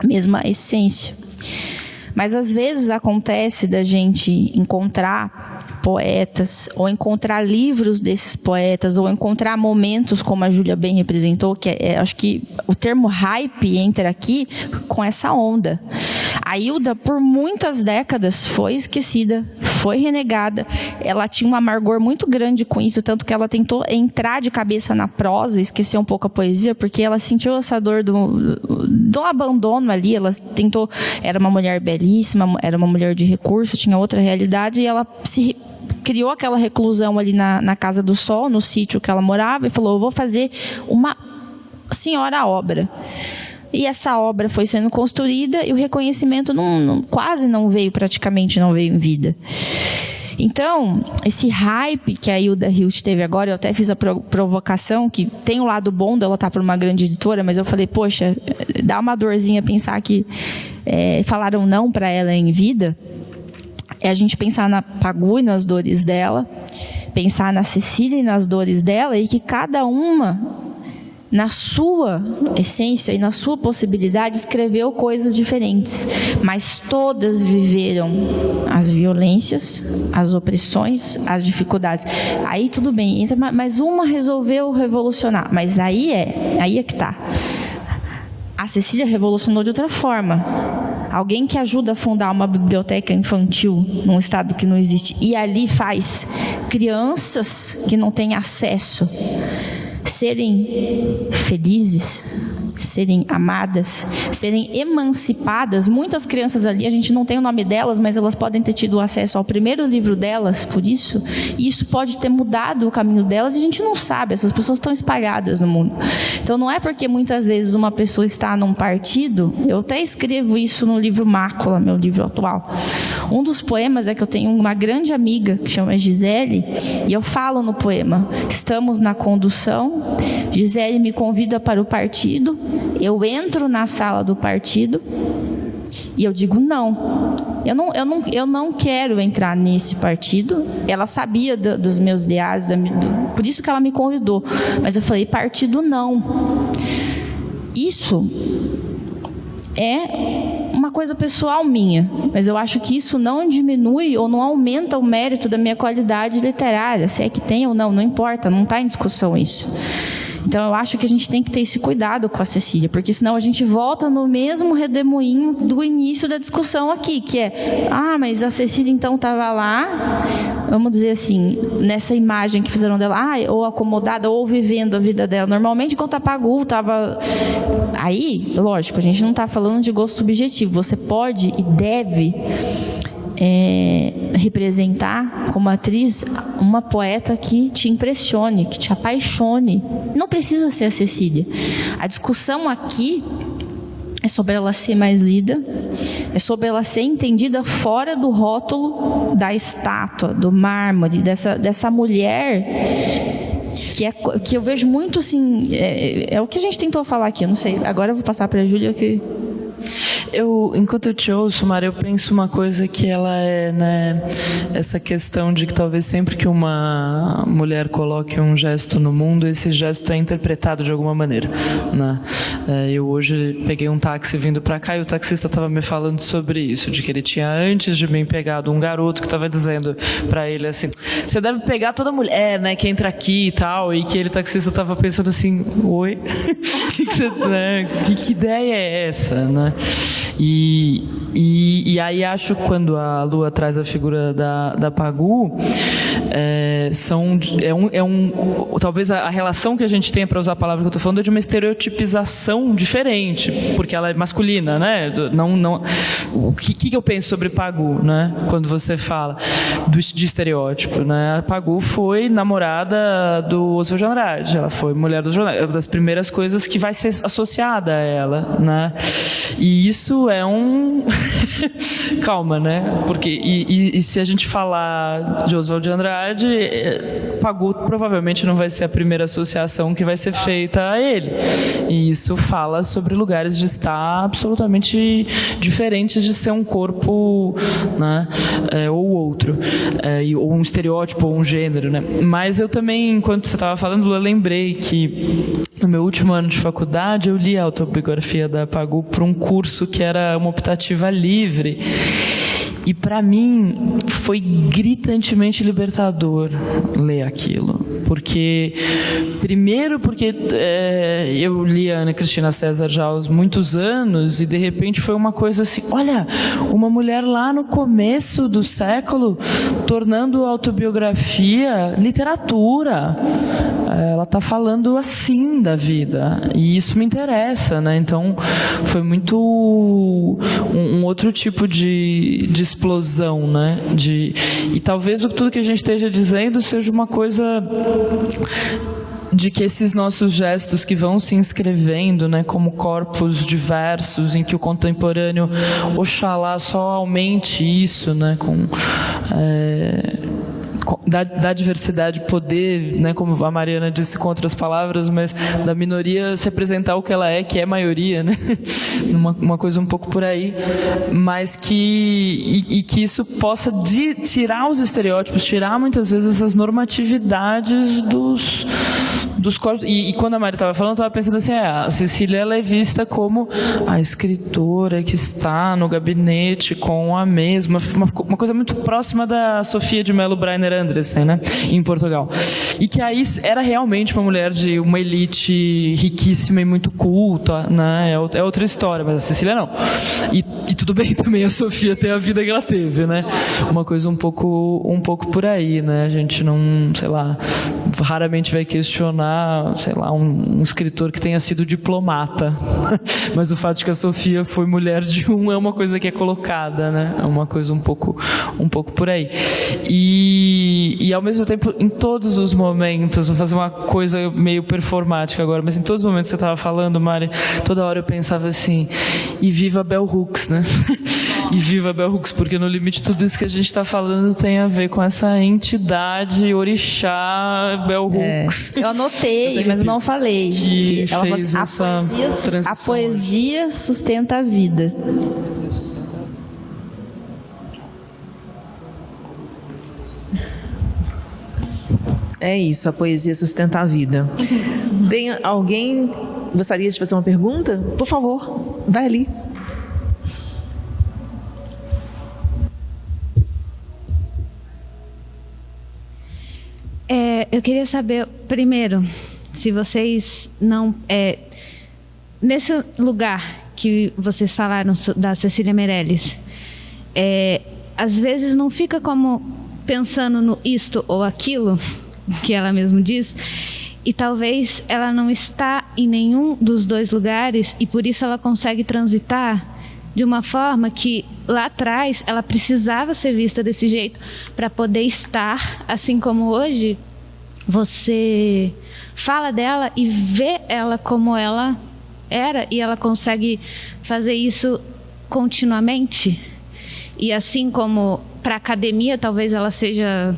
mesma essência. Mas às vezes acontece da gente encontrar poetas, ou encontrar livros desses poetas, ou encontrar momentos como a Júlia bem representou, que acho que o termo hype entra aqui com essa onda. A Hilda, por muitas décadas, foi esquecida, foi renegada. Ela tinha um amargor muito grande com isso, tanto que ela tentou entrar de cabeça na prosa, esquecer um pouco a poesia, porque ela sentiu essa dor do abandono ali. Ela tentou, era uma mulher belíssima, era uma mulher de recurso, tinha outra realidade, e ela se criou aquela reclusão ali na Casa do Sol, no sítio que ela morava, e falou: eu vou fazer uma senhora obra. E essa obra foi sendo construída e o reconhecimento quase não veio, praticamente não veio em vida. Então, esse hype que a Hilda Hilst teve agora, eu até fiz a provocação, que tem o lado bom dela estar por uma grande editora, mas eu falei, poxa, dá uma dorzinha pensar que falaram não para ela em vida. É a gente pensar na Pagu e nas dores dela, pensar na Cecília e nas dores dela, e que cada uma, na sua essência e na sua possibilidade, escreveu coisas diferentes, mas todas viveram as violências, as opressões, as dificuldades. Aí tudo bem, mas uma resolveu revolucionar, mas aí é que está. A Cecília revolucionou de outra forma. Alguém que ajuda a fundar uma biblioteca infantil num estado que não existe, e ali faz crianças que não têm acesso serem felizes, serem amadas, serem emancipadas. Muitas crianças ali, a gente não tem o nome delas, mas elas podem ter tido acesso ao primeiro livro delas, por isso, e isso pode ter mudado o caminho delas, e a gente não sabe, essas pessoas estão espalhadas no mundo. Então não é porque muitas vezes uma pessoa está num partido, eu até escrevo isso no livro Mácula, meu livro atual. Um dos poemas é que eu tenho uma grande amiga, que chama Gisele, e eu falo no poema: estamos na condução, Gisele me convida para o partido, eu entro na sala do partido e eu digo não. Eu não quero entrar nesse partido. Ela sabia dos meus ideais, por isso que ela me convidou. Mas eu falei, partido não. Isso é uma coisa pessoal minha, mas eu acho que isso não diminui ou não aumenta o mérito da minha qualidade literária. Se é que tem ou não, não importa, não está em discussão isso. Então, eu acho que a gente tem que ter esse cuidado com a Cecília, porque senão a gente volta no mesmo redemoinho do início da discussão aqui, que é, mas a Cecília então estava lá, vamos dizer assim, nessa imagem que fizeram dela, ou acomodada, ou vivendo a vida dela. Normalmente, enquanto a Pagu estava... Aí, lógico, a gente não está falando de gosto subjetivo. Você pode e deve representar como atriz uma poeta que te impressione, que te apaixone. Não precisa ser a Cecília. A discussão aqui é sobre ela ser mais lida, é sobre ela ser entendida fora do rótulo da estátua, do mármore, dessa mulher que eu vejo muito assim, é o que a gente tentou falar aqui, eu não sei, agora eu vou passar para a Júlia que... Enquanto eu te ouço, Mara, eu penso uma coisa que ela é, né, essa questão de que talvez sempre que uma mulher coloque um gesto no mundo, esse gesto é interpretado de alguma maneira, né? Eu hoje peguei um táxi vindo para cá e o taxista estava me falando sobre isso, de que ele tinha antes de mim pegado um garoto que estava dizendo para ele assim, você deve pegar toda mulher, né, que entra aqui e tal, e que ele, taxista, estava pensando assim, oi, que ideia é essa, né? E aí acho que quando a Lua traz a figura da Pagu, talvez a relação que a gente tenha, para usar a palavra que eu estou falando, é de uma estereotipização diferente, porque ela é masculina, né? O que eu penso sobre Pagu, né? Quando você fala de estereótipo, né? A Pagu foi namorada do Oswald de Andrade, ela foi mulher do jornal, é uma das primeiras coisas que vai ser associada a ela, né? E isso é calma, né? Porque e se a gente falar de Oswald de Andrade, Pagu provavelmente não vai ser a primeira associação que vai ser feita a ele. E isso fala sobre lugares de estar absolutamente diferentes de ser um corpo, né? Ou outro, ou um estereótipo, ou um gênero, né? Mas eu também, enquanto você estava falando, eu lembrei que no meu último ano de faculdade eu li a autobiografia da Pagu para um curso que era uma optativa livre. E para mim foi gritantemente libertador ler aquilo, porque eu li a Ana Cristina César já há muitos anos e de repente foi uma coisa assim, olha, uma mulher lá no começo do século tornando a autobiografia literatura, ela está falando assim da vida e isso me interessa, né? Então foi muito um outro tipo de explosão, né? E talvez tudo que a gente esteja dizendo seja uma coisa de que esses nossos gestos que vão se inscrevendo, né, como corpos diversos, em que o contemporâneo, oxalá, só aumente isso, né, da diversidade poder, né, como a Mariana disse com outras palavras, mas da minoria se representar o que ela é, que é maioria, né? uma coisa um pouco por aí, mas que isso possa tirar os estereótipos, tirar muitas vezes essas normatividades dos corpos. E quando a Mari estava falando, eu estava pensando assim, a Cecília ela é vista como a escritora que está no gabinete com a mesma, uma coisa muito próxima da Sofia de Mello Breiner Andressen, né, em Portugal. E que aí era realmente uma mulher de uma elite riquíssima e muito culta, né, é outra história, mas a Cecília não. E tudo bem também a Sofia ter a vida que ela teve, né, uma coisa um pouco por aí, né, a gente não, sei lá, raramente vai questionar, sei lá, um escritor que tenha sido diplomata, mas o fato de que a Sofia foi mulher de é uma coisa que é colocada, né, é uma coisa um pouco por aí. E ao mesmo tempo, em todos os momentos, vou fazer uma coisa meio performática agora, mas em todos os momentos que você estava falando, Mari, toda hora eu pensava assim, e viva Bell Hooks, né? E viva Bell Hooks, porque no limite tudo isso que a gente está falando tem a ver com essa entidade orixá Bell Hooks. Eu anotei, mas eu não falei. Que ela fez falou assim, a poesia sustenta a vida. É isso, a poesia sustenta a vida. Tem alguém que gostaria de fazer uma pergunta? Por favor, vai ali. Eu queria saber, primeiro, se vocês não... nesse lugar que vocês falaram da Cecília Meirelles, às vezes não fica como pensando no isto ou aquilo, que ela mesma diz, e talvez ela não está em nenhum dos dois lugares e por isso ela consegue transitar de uma forma que lá atrás ela precisava ser vista desse jeito para poder estar, assim como hoje você fala dela e vê ela como ela era e ela consegue fazer isso continuamente. E assim como para a academia talvez ela seja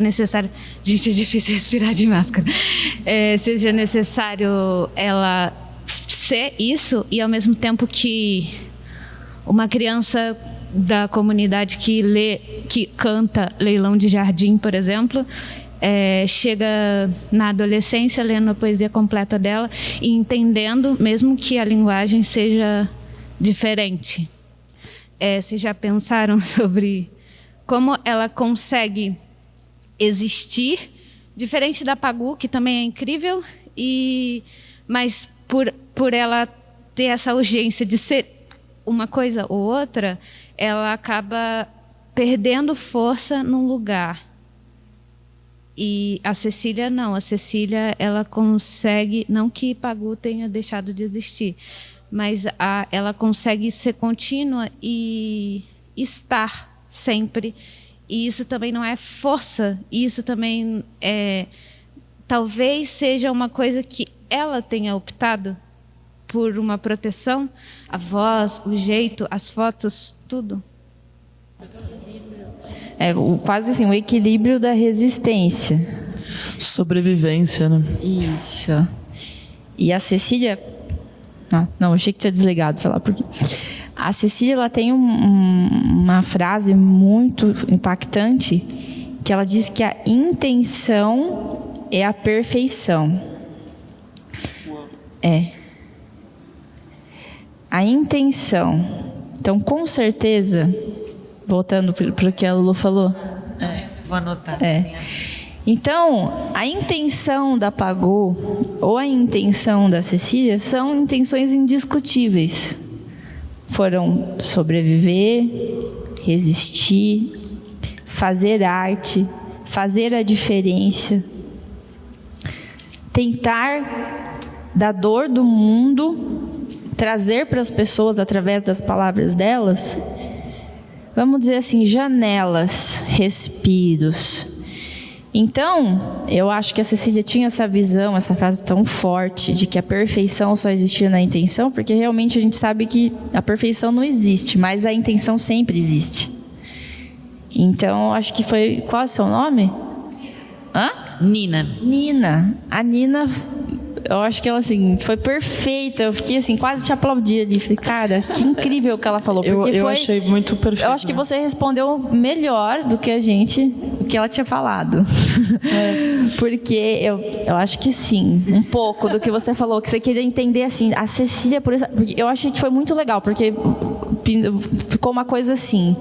necessário, gente, é difícil respirar de máscara, seja necessário ela ser isso, e ao mesmo tempo que uma criança da comunidade que canta Leilão de Jardim, por exemplo, chega na adolescência lendo a poesia completa dela e entendendo, mesmo que a linguagem seja diferente. Vocês já pensaram sobre como ela consegue existir, diferente da Pagu, que também é incrível, mas por ela ter essa urgência de ser uma coisa ou outra, ela acaba perdendo força num lugar. E a Cecília não, a Cecília ela consegue, não que Pagu tenha deixado de existir, mas ela consegue ser contínua e estar sempre. E isso também não é força, isso também talvez seja uma coisa que ela tenha optado por uma proteção, a voz, o jeito, as fotos, tudo. Quase assim, o equilíbrio da resistência. Sobrevivência, né? Isso. E a Cecília... não, achei que tinha desligado, sei lá por quê. A Cecília ela tem uma frase muito impactante, que ela diz que a intenção é a perfeição. A intenção. Então, com certeza, voltando para o que a Lulu falou. Vou anotar. Então, a intenção da Pagu ou a intenção da Cecília são intenções indiscutíveis. Foram sobreviver, resistir, fazer arte, fazer a diferença, tentar da dor do mundo trazer para as pessoas através das palavras delas, vamos dizer assim, janelas, respiros. Então, eu acho que a Cecília tinha essa visão, essa frase tão forte de que a perfeição só existia na intenção, porque realmente a gente sabe que a perfeição não existe, mas a intenção sempre existe. Então, acho que foi... Qual é o seu nome? Nina. Nina. A Nina, eu acho que ela assim, foi perfeita. Eu fiquei assim, quase te aplaudia. Falei, cara, que incrível que ela falou. Porque eu achei muito perfeito. Eu acho que você respondeu melhor do que o que ela tinha falado. Porque eu acho que sim, um pouco do que você falou, que você queria entender assim, a Cecília, porque eu achei que foi muito legal, porque ficou uma coisa assim.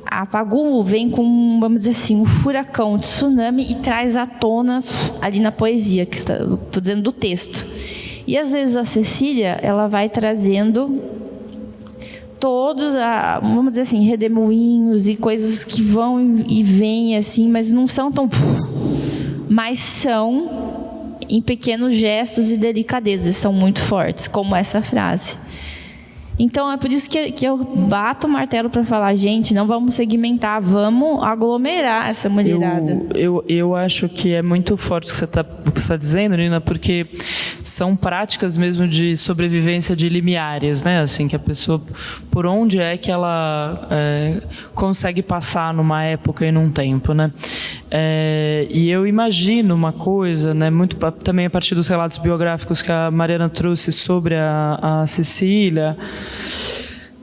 A Pagu vem com, vamos dizer assim, um furacão, um tsunami e traz à tona ali na poesia, que estou dizendo do texto. E às vezes a Cecília, ela vai trazendo todos, vamos dizer assim, redemoinhos e coisas que vão e vêm assim, mas não são tão... Mas são em pequenos gestos e delicadezas, são muito fortes, como essa frase. Então, é por isso que eu bato o martelo para falar, gente, não vamos segmentar, vamos aglomerar essa mulherada. Eu acho que é muito forte o que você está dizendo, Nina, porque são práticas mesmo de sobrevivência de limiares, né? Assim, que a pessoa, por onde é que ela consegue passar numa época e num tempo, né? E eu imagino uma coisa, né, muito também a partir dos relatos biográficos que a Mariana trouxe sobre a Cecília.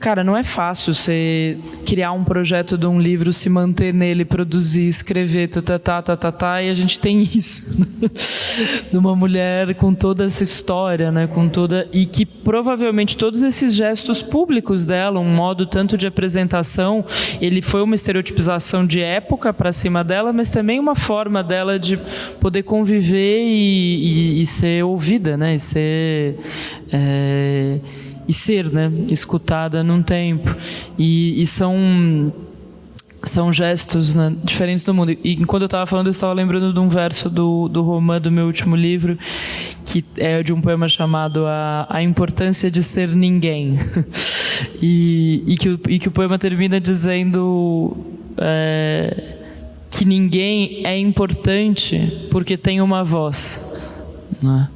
cara, não é fácil você criar um projeto de um livro, se manter nele, produzir, escrever, e a gente tem isso, né? De uma mulher com toda essa história, né? E que provavelmente todos esses gestos públicos dela, um modo tanto de apresentação, ele foi uma estereotipização de época para cima dela, mas também uma forma dela de poder conviver e ser ouvida, né? E ser, né, escutada num tempo. E são gestos, né, diferentes do mundo. E enquanto eu estava falando, eu estava lembrando de um verso do Roman, do meu último livro, que é de um poema chamado A Importância de Ser Ninguém. E que o poema termina dizendo que ninguém é importante porque tem uma voz, né?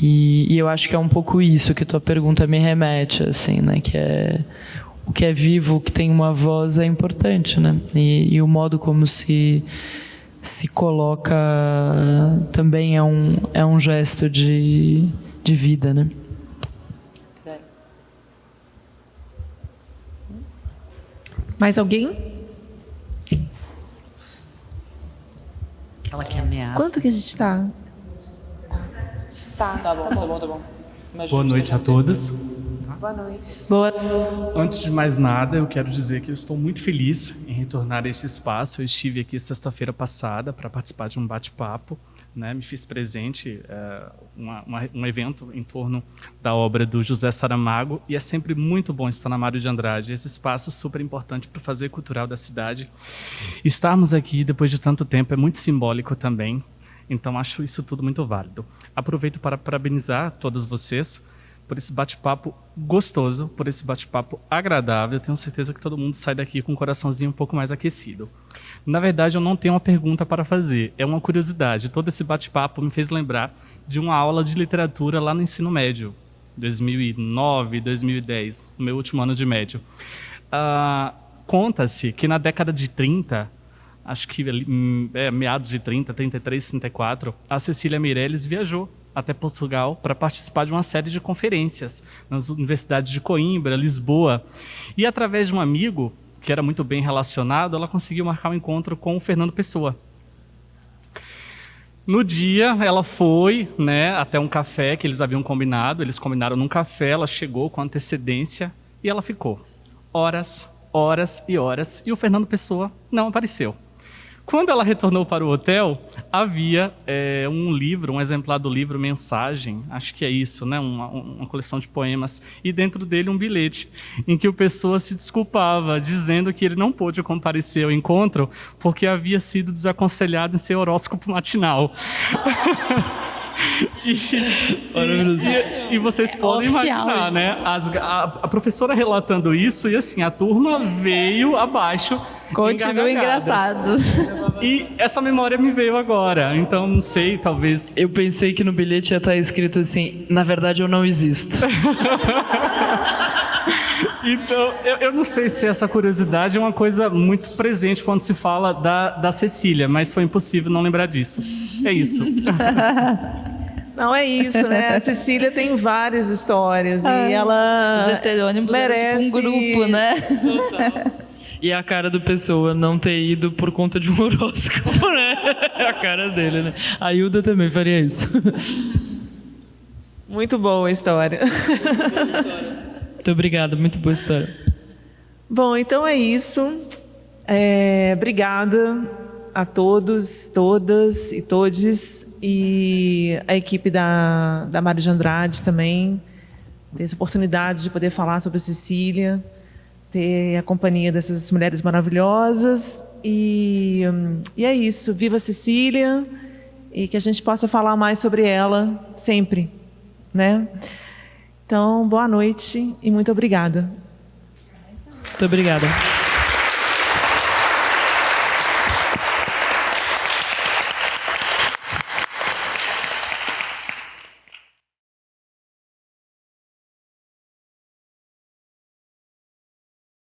E eu acho que é um pouco isso que tua pergunta me remete, assim, né? Que é o que é vivo, o que tem uma voz é importante, né? E o modo como se coloca também é um gesto de vida, né? Mais alguém? Aquela que ameaça. Quanto que a gente está? Tá bom. Boa noite a todas. Boa. Antes de mais nada, eu quero dizer que eu estou muito feliz em retornar a este espaço. Eu estive aqui sexta-feira passada para participar de um bate-papo, né? Me fiz presente um evento em torno da obra do José Saramago, e é sempre muito bom estar na Mário de Andrade. Esse espaço é super importante para o fazer cultural da cidade. Estarmos aqui depois de tanto tempo é muito simbólico também. Então, acho isso tudo muito válido. Aproveito para parabenizar todas vocês por esse bate-papo gostoso, por esse bate-papo agradável. Eu tenho certeza que todo mundo sai daqui com o coraçãozinho um pouco mais aquecido. Na verdade, eu não tenho uma pergunta para fazer, é uma curiosidade. Todo esse bate-papo me fez lembrar de uma aula de literatura lá no ensino médio, 2009, 2010, no meu último ano de médio. Conta-se que na década de 30... acho que meados de 30, 33, 34, a Cecília Meirelles viajou até Portugal para participar de uma série de conferências nas universidades de Coimbra, Lisboa. E através de um amigo, que era muito bem relacionado, ela conseguiu marcar um encontro com o Fernando Pessoa. No dia, ela foi, né, até um café que eles haviam combinado, eles combinaram num café, ela chegou com antecedência e ela ficou horas e horas, e o Fernando Pessoa não apareceu. Quando ela retornou para o hotel, havia um exemplar do livro Mensagem, acho que é isso, né? Uma coleção de poemas, e dentro dele um bilhete em que o Pessoa se desculpava, dizendo que ele não pôde comparecer ao encontro porque havia sido desaconselhado em seu horóscopo matinal. E vocês podem imaginar, né? A professora relatando isso, e assim, a turma veio abaixo. Continua engraçado. E essa memória me veio agora, então não sei, talvez... Eu pensei que no bilhete ia estar escrito assim: na verdade eu não existo. Então, eu não sei se essa curiosidade é uma coisa muito presente quando se fala da Cecília, mas foi impossível não lembrar disso. É isso. Não, é isso, né? A Cecília tem várias histórias e ela Os heterônimos merece... tipo um grupo, né? Total. E a cara do Pessoa não ter ido por conta de um horóscopo, né? A cara dele, né? A Hilda também faria isso. Muito boa a história. Muito obrigado, muito boa história. Bom, então é isso. Obrigada a todos, todas e todes, e a equipe da Mário de Andrade também, ter essa oportunidade de poder falar sobre a Cecília, ter a companhia dessas mulheres maravilhosas, e é isso. Viva a Cecília, e que a gente possa falar mais sobre ela sempre, né? Então, boa noite e muito obrigada. Muito obrigada.